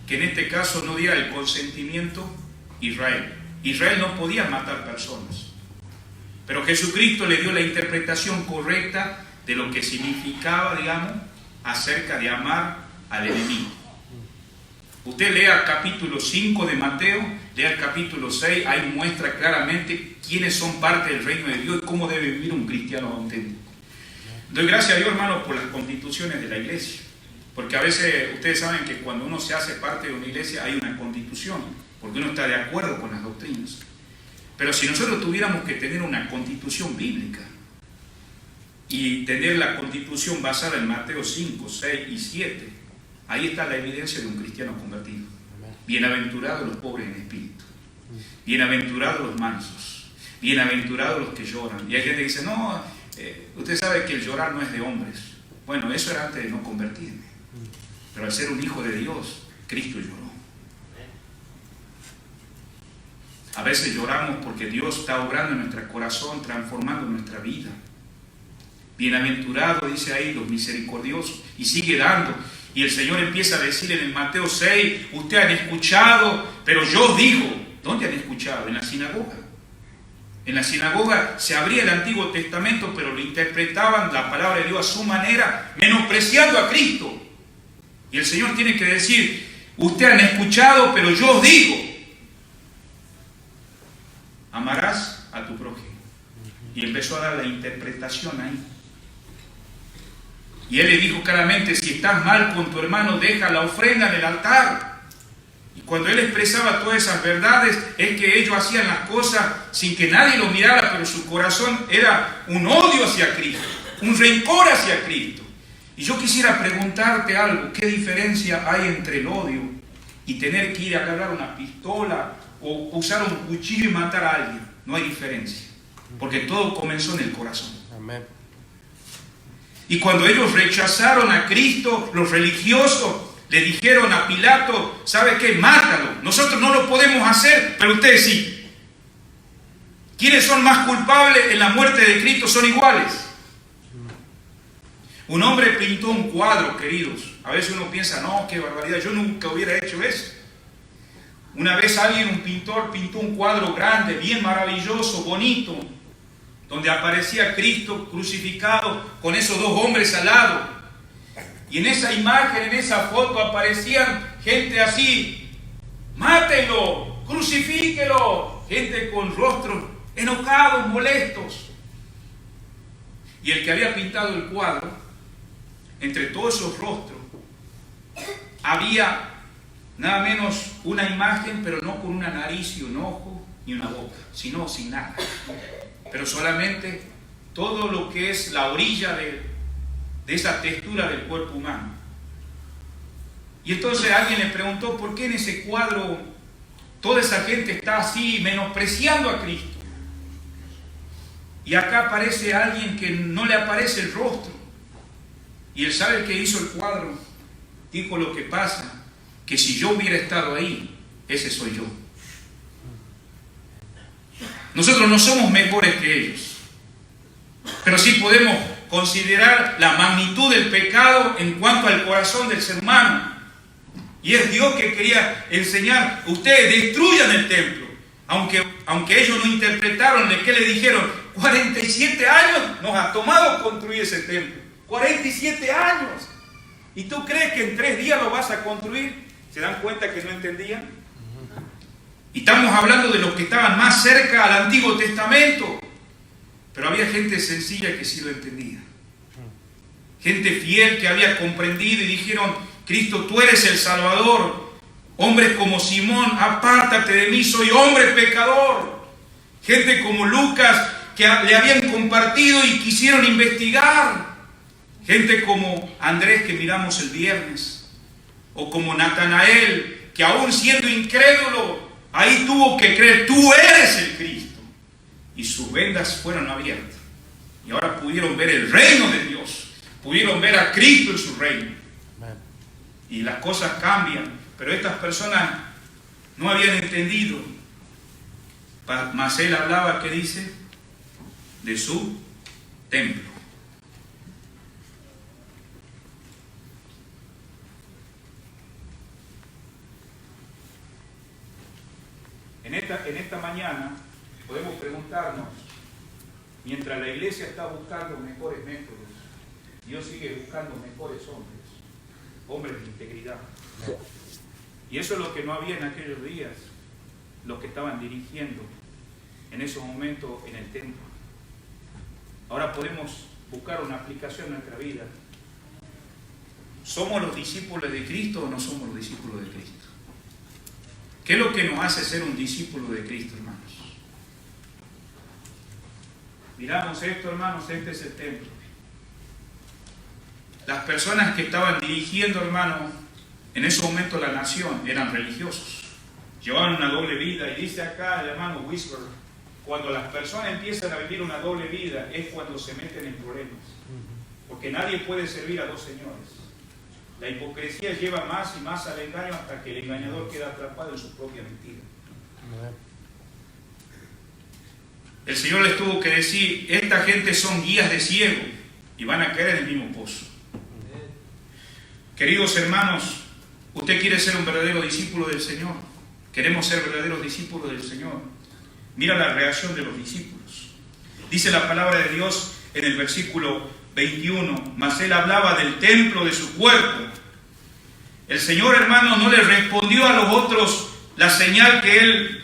que en este caso no diera el consentimiento Israel. Israel no podía matar personas. Pero Jesucristo le dio la interpretación correcta de lo que significaba, digamos, acerca de amar al enemigo. Usted lea el capítulo 5 de Mateo, lea el capítulo 6, ahí muestra claramente quiénes son parte del reino de Dios y cómo debe vivir un cristiano auténtico. Doy gracias a Dios, hermanos, por las constituciones de la iglesia, porque a veces ustedes saben que cuando uno se hace parte de una iglesia hay una constitución, porque uno está de acuerdo con las doctrinas. Pero si nosotros tuviéramos que tener una constitución bíblica y tener la constitución basada en Mateo 5, 6 y 7, ahí está la evidencia de un cristiano convertido. Bienaventurados los pobres en espíritu, bienaventurados los mansos, bienaventurados los que lloran. Y hay gente que dice, no, usted sabe que el llorar no es de hombres. Bueno, eso era antes de no convertirme, pero al ser un hijo de Dios, Cristo lloró. A veces lloramos porque Dios está obrando en nuestro corazón, transformando nuestra vida. Bienaventurados, dice ahí, los misericordiosos, y sigue dando. Y el Señor empieza a decir en el Mateo 6, ustedes han escuchado, pero yo os digo. ¿Dónde han escuchado? En la sinagoga. En la sinagoga se abría el Antiguo Testamento, pero lo interpretaban la palabra de Dios a su manera, menospreciando a Cristo. Y el Señor tiene que decir, ustedes han escuchado, pero yo os digo. Amarás a tu prójimo. Y empezó a dar la interpretación ahí. Y él le dijo claramente, si estás mal con tu hermano, deja la ofrenda en el altar. Y cuando él expresaba todas esas verdades, es que ellos hacían las cosas sin que nadie los mirara, pero su corazón era un odio hacia Cristo, un rencor hacia Cristo. Y yo quisiera preguntarte algo, ¿qué diferencia hay entre el odio y tener que ir a agarrar una pistola o usar un cuchillo y matar a alguien? No hay diferencia, porque todo comenzó en el corazón. Amén. Y cuando ellos rechazaron a Cristo, los religiosos le dijeron a Pilato, ¿sabe qué? Mátalo. Nosotros no lo podemos hacer, pero ustedes sí. ¿Quiénes son más culpables en la muerte de Cristo? Son iguales. Un hombre pintó un cuadro, queridos. A veces uno piensa, no, qué barbaridad, yo nunca hubiera hecho eso. Una vez un pintor, pintó un cuadro grande, bien maravilloso, bonito, donde aparecía Cristo crucificado con esos dos hombres al lado. Y en esa imagen, en esa foto, aparecían gente así, mátenlo, crucifíquelo, gente con rostros enojados, molestos. Y el que había pintado el cuadro, entre todos esos rostros, había nada menos una imagen, pero no con una nariz y un ojo ni una boca, sino sin nada. Pero solamente todo lo que es la orilla de esa textura del cuerpo humano. Y entonces alguien le preguntó, ¿por qué en ese cuadro toda esa gente está así menospreciando a Cristo? Y acá aparece alguien que no le aparece el rostro. Y él sabe que hizo el cuadro. Dijo, lo que pasa, que si yo hubiera estado ahí, ese soy yo. Nosotros no somos mejores que ellos, pero sí podemos considerar la magnitud del pecado en cuanto al corazón del ser humano. Y es Dios que quería enseñar, ustedes destruyan el templo. Aunque ellos no interpretaron de qué le dijeron, 47 años nos ha tomado construir ese templo. 47 años. ¿Y tú crees que en 3 días lo vas a construir? ¿Se dan cuenta que no entendían? Y estamos hablando de los que estaban más cerca al Antiguo Testamento. Pero había gente sencilla que sí lo entendía. Gente fiel que había comprendido y dijeron, Cristo, tú eres el Salvador. Hombres como Simón, apártate de mí, soy hombre pecador. Gente como Lucas que le habían compartido y quisieron investigar. Gente como Andrés que miramos el viernes. O como Natanael, que aún siendo incrédulo, ahí tuvo que creer, tú eres el Cristo. Y sus vendas fueron abiertas. Y ahora pudieron ver el reino de Dios. Pudieron ver a Cristo en su reino. Y las cosas cambian. Pero estas personas no habían entendido. Mas él hablaba, ¿qué dice? De su templo. En esta mañana podemos preguntarnos, Mientras la iglesia está buscando mejores métodos, Dios sigue buscando mejores hombres de integridad. Y eso es lo que no había en aquellos días, los que estaban dirigiendo en esos momentos en el templo. Ahora podemos buscar una aplicación en nuestra vida. ¿Somos los discípulos de Cristo o no somos los discípulos de Cristo? ¿Qué es lo que nos hace ser un discípulo de Cristo, hermanos? Miramos esto, hermanos, este es el templo. Las personas que estaban dirigiendo, hermanos, en ese momento la nación, eran religiosos. Llevaban una doble vida. Y dice acá el hermano Whisper, cuando las personas empiezan a vivir una doble vida, es cuando se meten en problemas. Porque nadie puede servir a dos señores. La hipocresía lleva más y más al engaño hasta que el engañador queda atrapado en su propia mentira. El Señor les tuvo que decir, esta gente son guías de ciego y van a caer en el mismo pozo. Queridos hermanos, ¿usted quiere ser un verdadero discípulo del Señor? ¿Queremos ser verdaderos discípulos del Señor? Mira la reacción de los discípulos. Dice la palabra de Dios en el versículo 21, mas él hablaba del templo de su cuerpo. El Señor, hermano, no le respondió a los otros la señal que él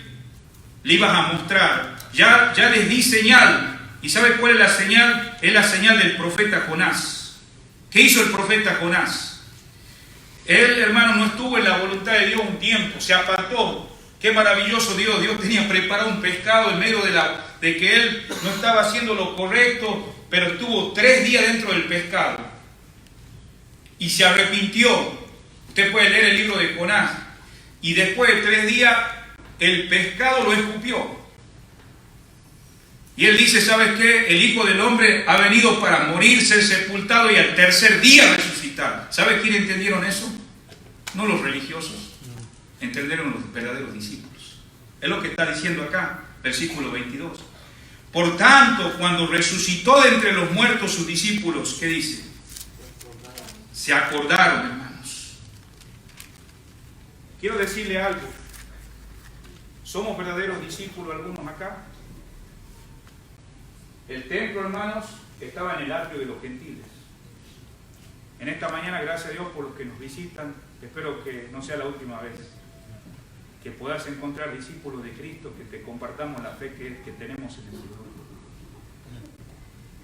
le iba a mostrar. Ya les di señal. ¿Y sabe cuál es la señal? Es la señal del profeta Jonás. ¿Qué hizo el profeta Jonás? Él, hermano, no estuvo en la voluntad de Dios un tiempo, se apartó. Qué maravilloso Dios. Dios tenía preparado un pescado en medio de que él no estaba haciendo lo correcto, pero estuvo 3 días dentro del pescado. Y se arrepintió. Usted puede leer el libro de Jonás. Y después de 3 días, el pescado lo escupió. Y él dice, ¿sabes qué? El Hijo del Hombre ha venido para morir, ser sepultado y al tercer día resucitar. ¿Sabe quién entendieron eso? No los religiosos. Entendieron los verdaderos discípulos. Es lo que está diciendo acá, versículo 22. Por tanto, cuando resucitó de entre los muertos sus discípulos, ¿qué dice? Se acordaron, hermanos. Quiero decirle algo. ¿Somos verdaderos discípulos algunos acá? El templo, hermanos, estaba en el atrio de los gentiles. En esta mañana, gracias a Dios por los que nos visitan, espero que no sea la última vez, que puedas encontrar discípulos de Cristo, que te compartamos la fe que tenemos en el Señor.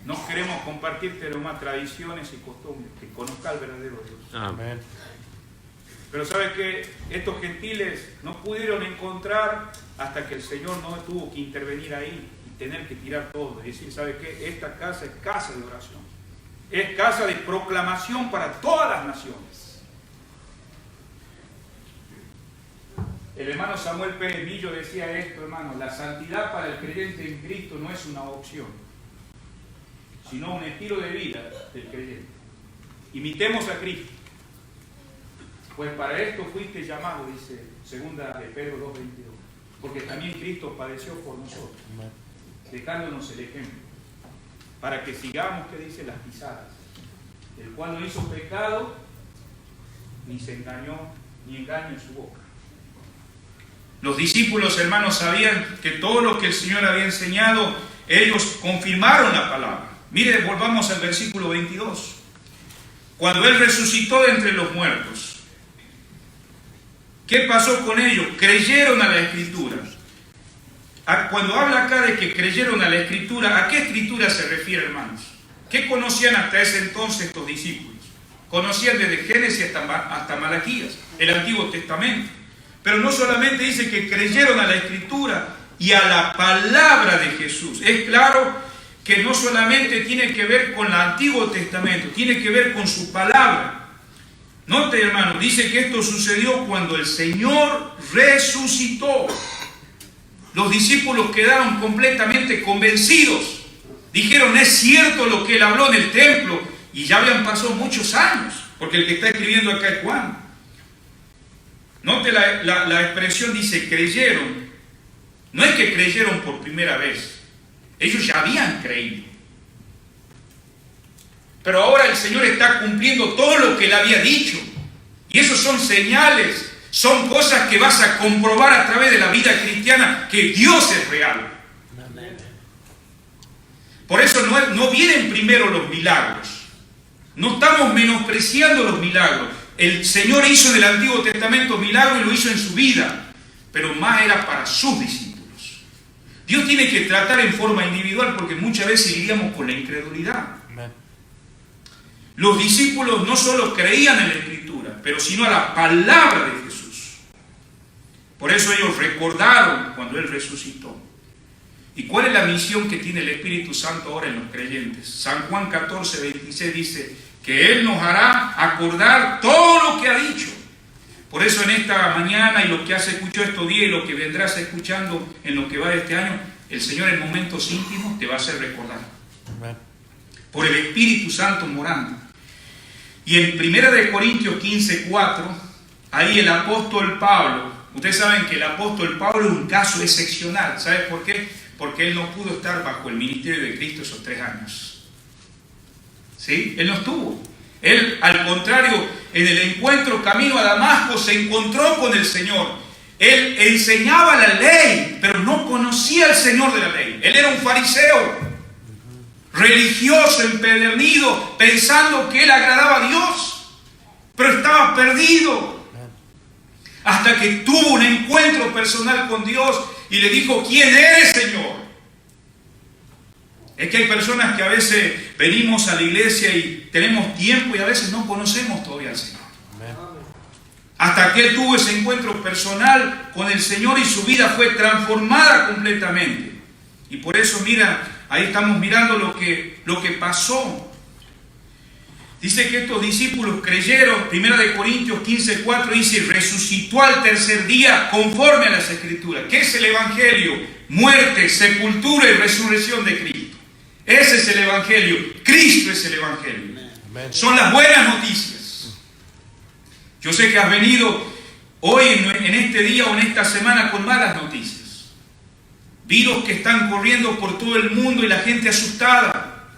No queremos compartirte más tradiciones y costumbres, que conozca al verdadero Dios. Amén. Pero ¿sabe qué? Estos gentiles no pudieron encontrar hasta que el Señor no tuvo que intervenir ahí y tener que tirar todo y decir, ¿sabe qué? Esta casa es casa de oración. Es casa de proclamación para todas las naciones. El hermano Samuel Pérez Millo decía esto, hermano, la santidad para el creyente en Cristo no es una opción, sino un estilo de vida del creyente. Imitemos a Cristo. Pues para esto fuiste llamado, dice 2 de Pedro 2:22, porque también Cristo padeció por nosotros, dejándonos el ejemplo, para que sigamos, que dice, las pisadas, el cual no hizo pecado, ni se engañó, ni engaño en su boca. Los discípulos, hermanos, sabían que todo lo que el Señor había enseñado, ellos confirmaron la palabra. Mire, volvamos al versículo 22. Cuando Él resucitó de entre los muertos, ¿qué pasó con ellos? Creyeron a la Escritura. Cuando habla acá de que creyeron a la Escritura, ¿a qué Escritura se refiere, hermanos? ¿Qué conocían hasta ese entonces estos discípulos? Conocían desde Génesis hasta Malaquías, el Antiguo Testamento. Pero no solamente dice que creyeron a la Escritura y a la palabra de Jesús. Es claro que no solamente tiene que ver con el Antiguo Testamento, tiene que ver con su palabra. Note, hermano, dice que esto sucedió cuando el Señor resucitó. Los discípulos quedaron completamente convencidos. Dijeron, es cierto lo que Él habló en el templo. Y ya habían pasado muchos años, porque el que está escribiendo acá es Juan. Note la expresión, dice, creyeron. No es que creyeron por primera vez. Ellos ya habían creído. Pero ahora el Señor está cumpliendo todo lo que Él había dicho. Y esos son señales, son cosas que vas a comprobar a través de la vida cristiana, que Dios es real. Por eso no vienen primero los milagros. No estamos menospreciando los milagros. El Señor hizo en el Antiguo Testamento milagros y lo hizo en su vida, pero más era para sus discípulos. Dios tiene que tratar en forma individual porque muchas veces iríamos con la incredulidad. Amen. Los discípulos no solo creían en la Escritura, pero sino a la palabra de Jesús. Por eso ellos recordaron cuando Él resucitó. ¿Y cuál es la misión que tiene el Espíritu Santo ahora en los creyentes? San Juan 14, 26 dice que Él nos hará acordar todo lo que ha dicho. Por eso en esta mañana y lo que has escuchado estos días y lo que vendrás escuchando en lo que va de este año, el Señor en momentos íntimos te va a hacer recordar. Amen. Por el Espíritu Santo morando. Y en 1 Corintios 15, 4, ahí el apóstol Pablo, ustedes saben que el apóstol Pablo es un caso excepcional. ¿Sabes por qué? Porque él no pudo estar bajo el ministerio de Cristo esos 3 años. ¿Sí? Él no estuvo. Él, al contrario, en el encuentro camino a Damasco, se encontró con el Señor. Él enseñaba la ley, pero no conocía al Señor de la ley. Él era un fariseo, religioso, empedernido, pensando que él agradaba a Dios, pero estaba perdido. Hasta que tuvo un encuentro personal con Dios y le dijo: ¿quién eres, Señor? Es que hay personas que a veces venimos a la iglesia y tenemos tiempo y a veces no conocemos todavía al Señor. Amén. Hasta que él tuvo ese encuentro personal con el Señor y su vida fue transformada completamente. Y por eso, mira, ahí estamos mirando lo que pasó. Dice que estos discípulos creyeron, 1 Corintios 15, 4 dice: resucitó al tercer día conforme a las Escrituras. ¿Qué es el Evangelio? Muerte, sepultura y resurrección de Cristo. Ese es el Evangelio. Cristo es el Evangelio. Amen. Son las buenas noticias. Yo sé que has venido hoy en este día o en esta semana con malas noticias. Virus que están corriendo por todo el mundo y la gente asustada,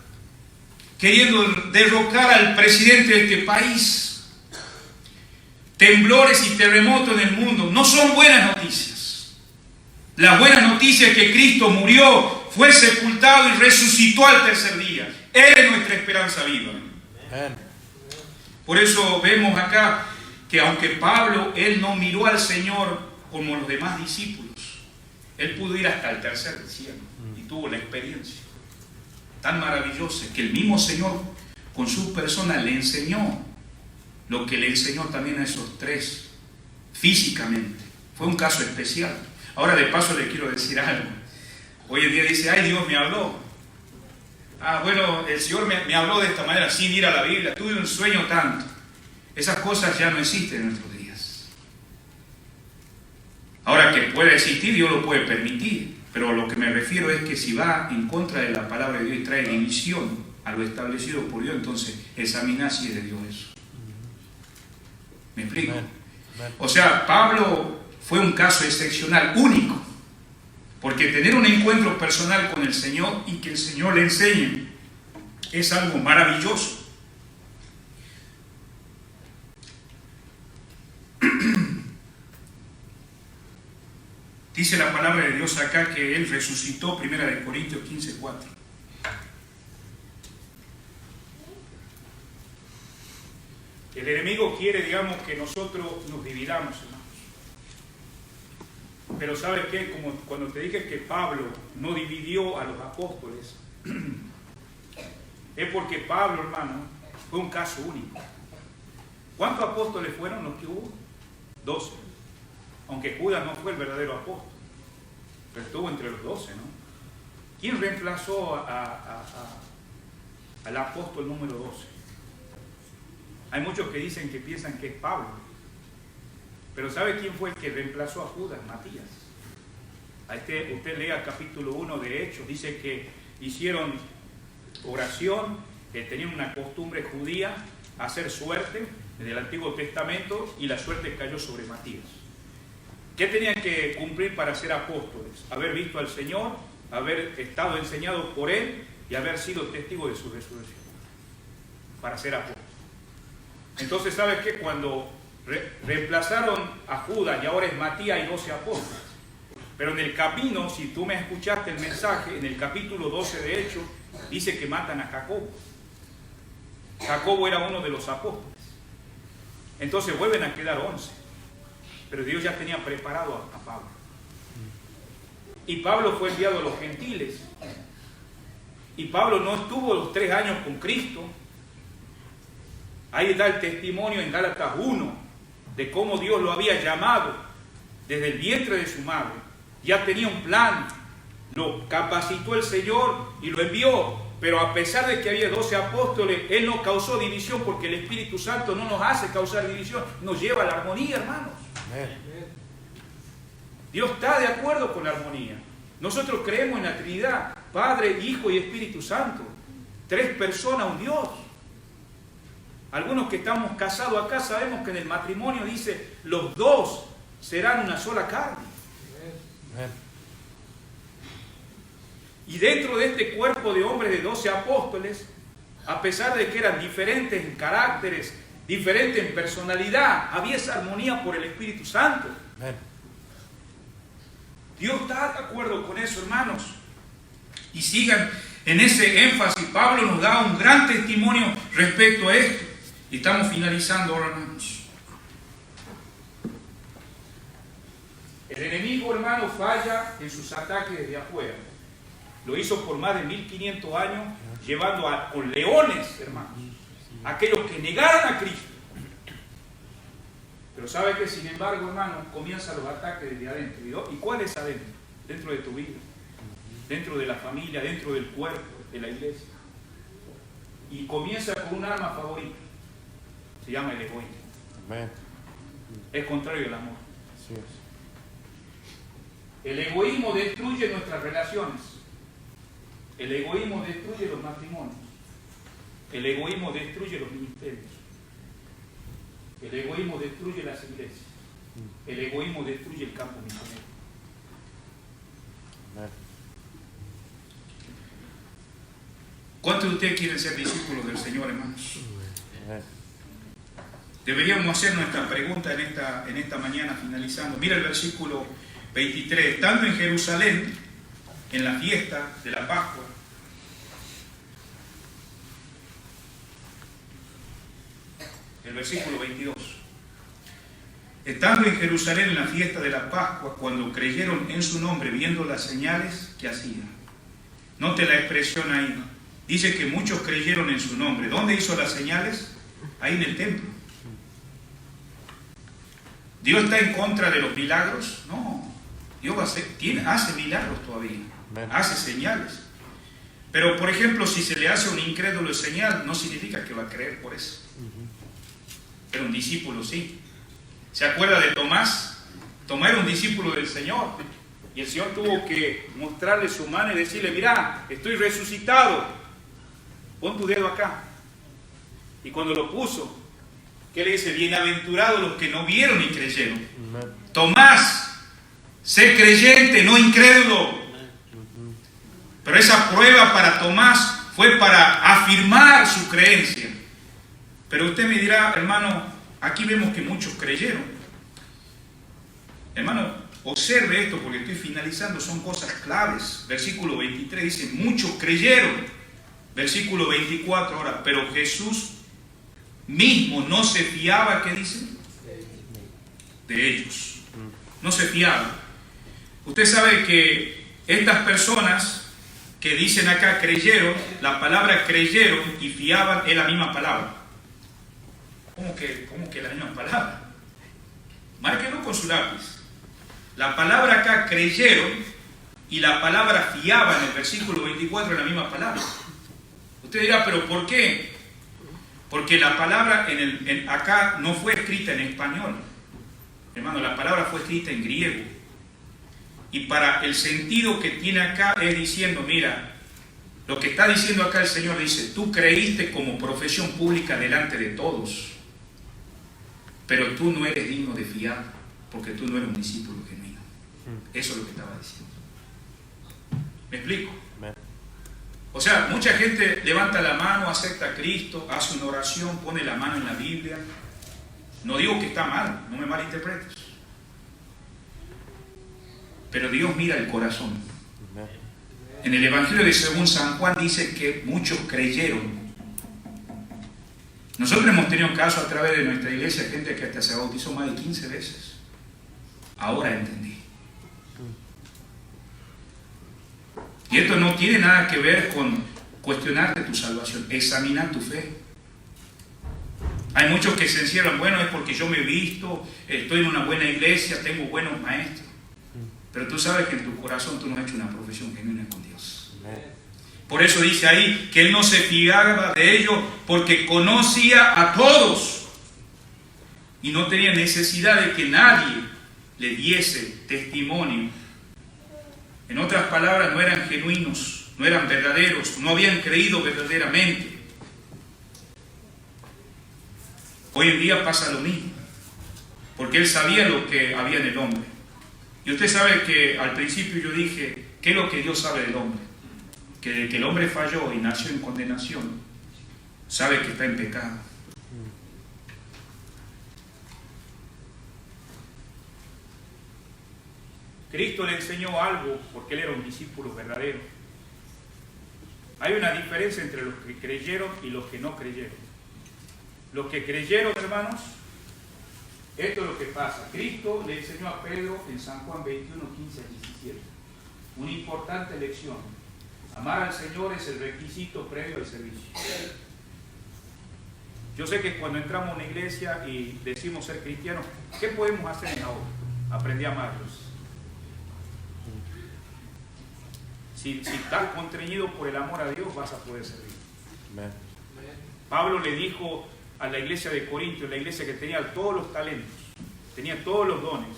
queriendo derrocar al presidente de este país. Temblores y terremotos en el mundo. No son buenas noticias. La buena noticia es que Cristo murió, fue sepultado y resucitó al tercer día. Él es nuestra esperanza viva. Amen. Por eso vemos acá que aunque Pablo, él no miró al Señor como los demás discípulos, él pudo ir hasta el tercer cielo y tuvo la experiencia tan maravillosa que el mismo Señor con su persona le enseñó lo que le enseñó también a esos 3 físicamente. Fue un caso especial. Ahora de paso le quiero decir algo. Hoy en día dice: ay, Dios me habló. Bueno, el Señor me habló de esta manera sin ir a la Biblia. Tuve un sueño tanto. Esas cosas ya no existen en nuestros días. Ahora, que puede existir, Dios lo puede permitir. Pero a lo que me refiero es que si va en contra de la palabra de Dios y trae división a lo establecido por Dios, entonces examina si es de Dios eso. ¿Me explico? O sea, Pablo fue un caso excepcional, único. Porque tener un encuentro personal con el Señor y que el Señor le enseñe es algo maravilloso. Dice la palabra de Dios acá que Él resucitó, 1 Corintios 15, 4. El enemigo quiere, digamos, que nosotros nos dividamos, hermanos. Pero ¿sabes qué? Como cuando te dije que Pablo no dividió a los apóstoles, es porque Pablo, hermano, fue un caso único. ¿Cuántos apóstoles fueron los que hubo? 12. Aunque Judas no fue el verdadero apóstol, pero estuvo entre los 12, ¿no? ¿Quién reemplazó al apóstol número 12? Hay muchos que dicen que piensan que es Pablo. Pero ¿sabe quién fue el que reemplazó a Judas? Matías. Usted lea capítulo 1 de Hechos, dice que hicieron oración, que tenían una costumbre judía, hacer suerte en el Antiguo Testamento, y la suerte cayó sobre Matías. ¿Qué tenían que cumplir para ser apóstoles? Haber visto al Señor, haber estado enseñado por Él y haber sido testigo de su resurrección. Para ser apóstoles. Entonces, ¿sabes qué? Cuando reemplazaron a Judas y ahora es Matías y 12 apóstoles. Pero en el camino, si tú me escuchaste el mensaje, en el capítulo 12 de Hechos, dice que matan a Jacobo. Jacobo era uno de los apóstoles. Entonces vuelven a quedar 11. Pero Dios ya tenía preparado a Pablo. Y Pablo fue enviado a los gentiles. Y Pablo no estuvo los 3 años con Cristo. Ahí da el testimonio en Gálatas 1 de cómo Dios lo había llamado desde el vientre de su madre. Ya tenía un plan, lo capacitó el Señor y lo envió. Pero a pesar de que había 12 apóstoles, Él no causó división, porque el Espíritu Santo no nos hace causar división, nos lleva a la armonía, hermanos. Dios está de acuerdo con la armonía. Nosotros creemos en la Trinidad, Padre, Hijo y Espíritu Santo. 3 personas, un Dios. Algunos que estamos casados acá sabemos que en el matrimonio dice, los 2 serán una sola carne. Y dentro de este cuerpo de hombres de 12 apóstoles, a pesar de que eran diferentes en caracteres, diferentes en personalidad, había esa armonía por el Espíritu Santo. Dios está de acuerdo con eso, hermanos. Y sigan en ese énfasis. Pablo nos da un gran testimonio respecto a esto. Y estamos finalizando ahora, hermanos. El enemigo, hermano, falla en sus ataques desde afuera. Lo hizo por más de 1500 años, llevando con leones, hermanos, aquellos que negaran a Cristo. Pero sabe que, sin embargo, hermanos, comienzan los ataques desde adentro. ¿Y cuál es adentro? Dentro de tu vida, dentro de la familia, dentro del cuerpo, de la iglesia. Y comienza con un arma favorita. Se llama el egoísmo. Es contrario al amor. El egoísmo destruye nuestras relaciones. El egoísmo destruye los matrimonios. El egoísmo destruye los ministerios. El egoísmo destruye las iglesias. El egoísmo destruye el campo misionero. ¿Cuántos de ustedes quieren ser discípulos del Señor, hermanos? Deberíamos hacer nuestra pregunta en esta mañana, finalizando. Mira el versículo 23. Estando en Jerusalén, en la fiesta de la Pascua, el versículo 22. Estando en Jerusalén en la fiesta de la Pascua, cuando creyeron en su nombre, viendo las señales que hacía. Note la expresión ahí. Dice que muchos creyeron en su nombre. ¿Dónde hizo las señales? Ahí en el templo. ¿Dios está en contra de los milagros? No. Dios hace milagros todavía. Hace señales. Pero, por ejemplo, si se le hace a un incrédulo señal, no significa que va a creer por eso. Pero un discípulo sí. ¿Se acuerda de Tomás? Tomás era un discípulo del Señor. Y el Señor tuvo que mostrarle su mano y decirle, mira, estoy resucitado. Pon tu dedo acá. Y cuando lo puso, ¿qué le dice? Bienaventurados los que no vieron y creyeron. Tomás, sé creyente, no incrédulo. Pero esa prueba para Tomás fue para afirmar su creencia. Pero usted me dirá, hermano, aquí vemos que muchos creyeron. Hermano, observe esto porque estoy finalizando, son cosas claves. Versículo 23 dice, muchos creyeron. Versículo 24 ahora, pero Jesús mismo no se fiaba, ¿qué dice? De ellos. No se fiaba. Usted sabe que estas personas que dicen acá creyeron, la palabra creyeron y fiaban es la misma palabra. ¿Cómo que la misma palabra? Márquenlo con su lápiz. La palabra acá creyeron y la palabra fiaba en el versículo 24 es la misma palabra. Usted dirá, ¿pero por qué? Porque la palabra acá no fue escrita en español. Hermano, la palabra fue escrita en griego. Y para el sentido que tiene acá es diciendo, mira, lo que está diciendo acá el Señor dice, tú creíste como profesión pública delante de todos, pero tú no eres digno de fiar, porque tú no eres un discípulo genuino. Eso es lo que estaba diciendo. ¿Me explico? O sea, mucha gente levanta la mano, acepta a Cristo, hace una oración, pone la mano en la Biblia. No digo que está mal, no me malinterpretes. Pero Dios mira el corazón. En el Evangelio de según San Juan dice que muchos creyeron. Nosotros hemos tenido casos a través de nuestra iglesia, gente que hasta se bautizó más de 15 veces. Ahora entendí. Y esto no tiene nada que ver con cuestionarte tu salvación, examinar tu fe. Hay muchos que se encierran, bueno, es porque yo me he visto, estoy en una buena iglesia, tengo buenos maestros. Pero tú sabes que en tu corazón tú no has hecho una profesión genuina con Dios. Por eso dice ahí que él no se fiaba de ellos porque conocía a todos y no tenía necesidad de que nadie le diese testimonio. En otras palabras, no eran genuinos, no eran verdaderos, no habían creído verdaderamente. Hoy en día pasa lo mismo, porque él sabía lo que había en el hombre. Y usted sabe que al principio yo dije, ¿qué es lo que Dios sabe del hombre? Que el hombre falló y nació en condenación, sabe que está en pecado. Cristo le enseñó algo porque él era un discípulo verdadero. Hay una diferencia entre los que creyeron y los que no creyeron. Los que creyeron, hermanos, esto es lo que pasa. Cristo le enseñó a Pedro en San Juan 21, 15 a 17. Una importante lección. Amar al Señor es el requisito previo al servicio. Yo sé que cuando entramos a una iglesia y decimos ser cristianos, ¿qué podemos hacer en la obra? Aprendí a amarlos. Si estás contrañido por el amor a Dios, vas a poder servir. Amen. Pablo le dijo a la iglesia de Corintios, la iglesia que tenía todos los talentos, tenía todos los dones.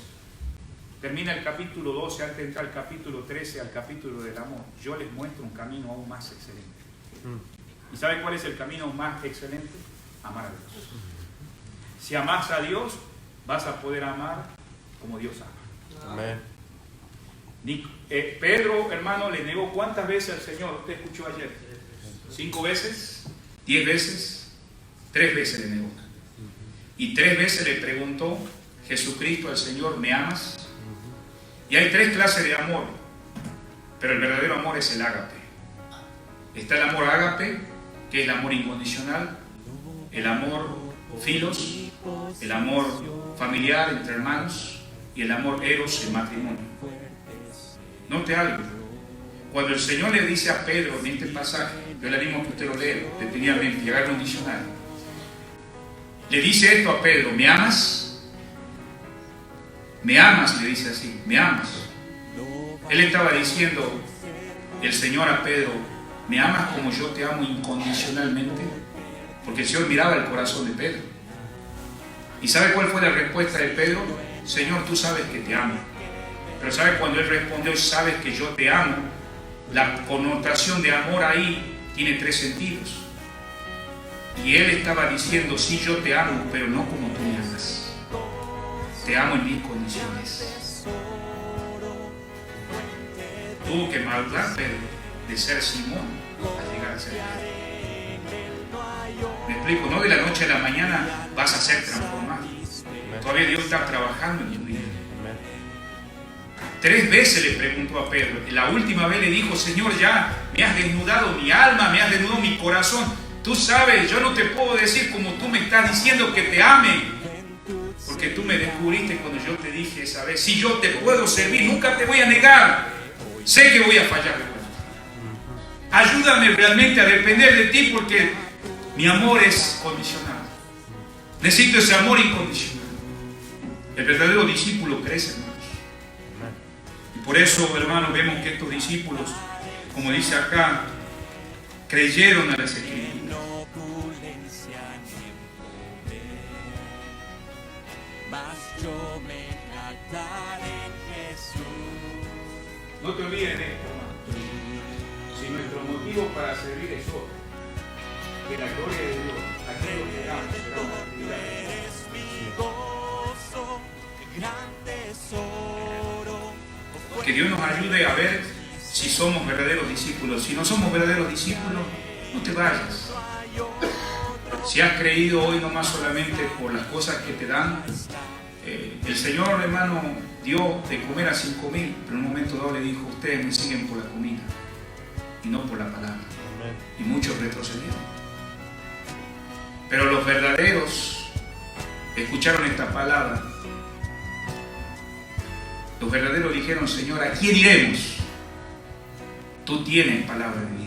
Termina el capítulo 12, antes de entrar al capítulo 13, al capítulo del amor. Yo les muestro un camino aún más excelente. ¿Y saben cuál es el camino más excelente? Amar a Dios. Si amas a Dios, vas a poder amar como Dios ama. Amén. Pedro, hermano, le negó ¿cuántas veces al Señor? Usted escuchó ayer. 5 veces, 10 veces, 3 veces le negó. Y 3 veces le preguntó Jesucristo al Señor, ¿me amas? Y hay 3 clases de amor, pero el verdadero amor es el ágape. Está el amor ágape, que es el amor incondicional, el amor filos, el amor familiar entre hermanos y el amor eros en matrimonio. Note algo, cuando el Señor le dice a Pedro en este pasaje, yo le animo a que usted lo lea detenidamente y agarre un diccionario, le dice esto a Pedro, ¿me amas? ¿Me amas? Le dice así, ¿me amas? Él estaba diciendo, el Señor a Pedro, ¿me amas como yo te amo incondicionalmente? Porque el Señor miraba el corazón de Pedro. ¿Y sabe cuál fue la respuesta de Pedro? Señor, tú sabes que te amo. Pero ¿sabe cuando él respondió, sabes que yo te amo? La connotación de amor ahí tiene 3 sentidos. Y él estaba diciendo, sí, yo te amo, pero no como tú me amas. Te amo en mis condiciones. Tuvo que madurar Pedro de ser Simón a llegar a ser Pedro. Me explico, no de la noche a la mañana vas a ser transformado. Todavía Dios está trabajando en tu vida. 3 veces le preguntó a Pedro. La última vez le dijo, Señor, ya me has desnudado mi alma, me has desnudado mi corazón. Tú sabes, yo no te puedo decir como tú me estás diciendo que te ame. Porque tú me descubriste cuando yo te dije esa vez, si yo te puedo servir, nunca te voy a negar. Sé que voy a fallar de vuelta. Ayúdame realmente a depender de ti porque mi amor es condicional. Necesito ese amor incondicional. El verdadero discípulo crece, hermanos. Y por eso, hermanos, vemos que estos discípulos, como dice acá, creyeron a las Escrituras. No te olvides de esto, hermano. Si nuestro motivo para servir es otro, que la gloria de Dios, aquello que hagamos será una actividad. Que Dios nos ayude a ver si somos verdaderos discípulos. Si no somos verdaderos discípulos, no te vayas. Si has creído hoy nomás solamente por las cosas que te dan, el Señor, hermano, dio de comer a 5.000, pero en un momento dado le dijo, ustedes me siguen por la comida. y no por la palabra. Y muchos retrocedieron. Pero los verdaderos escucharon esta palabra. Los verdaderos dijeron: Señor, ¿a quién iremos? Tú tienes palabra de vida.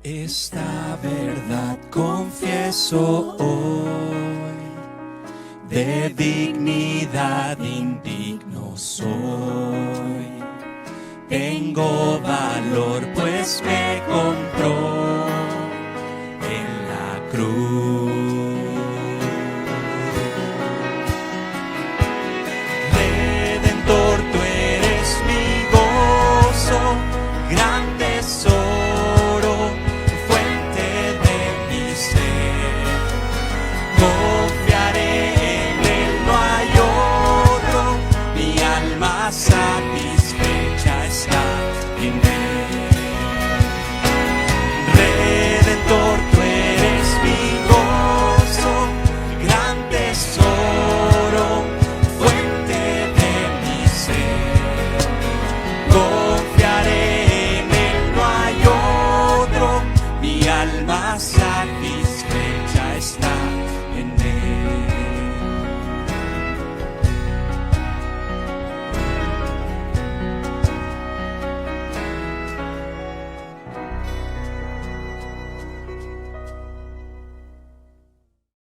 Esta verdad confieso hoy, de dignidad indigno soy. Tengo valor, pues me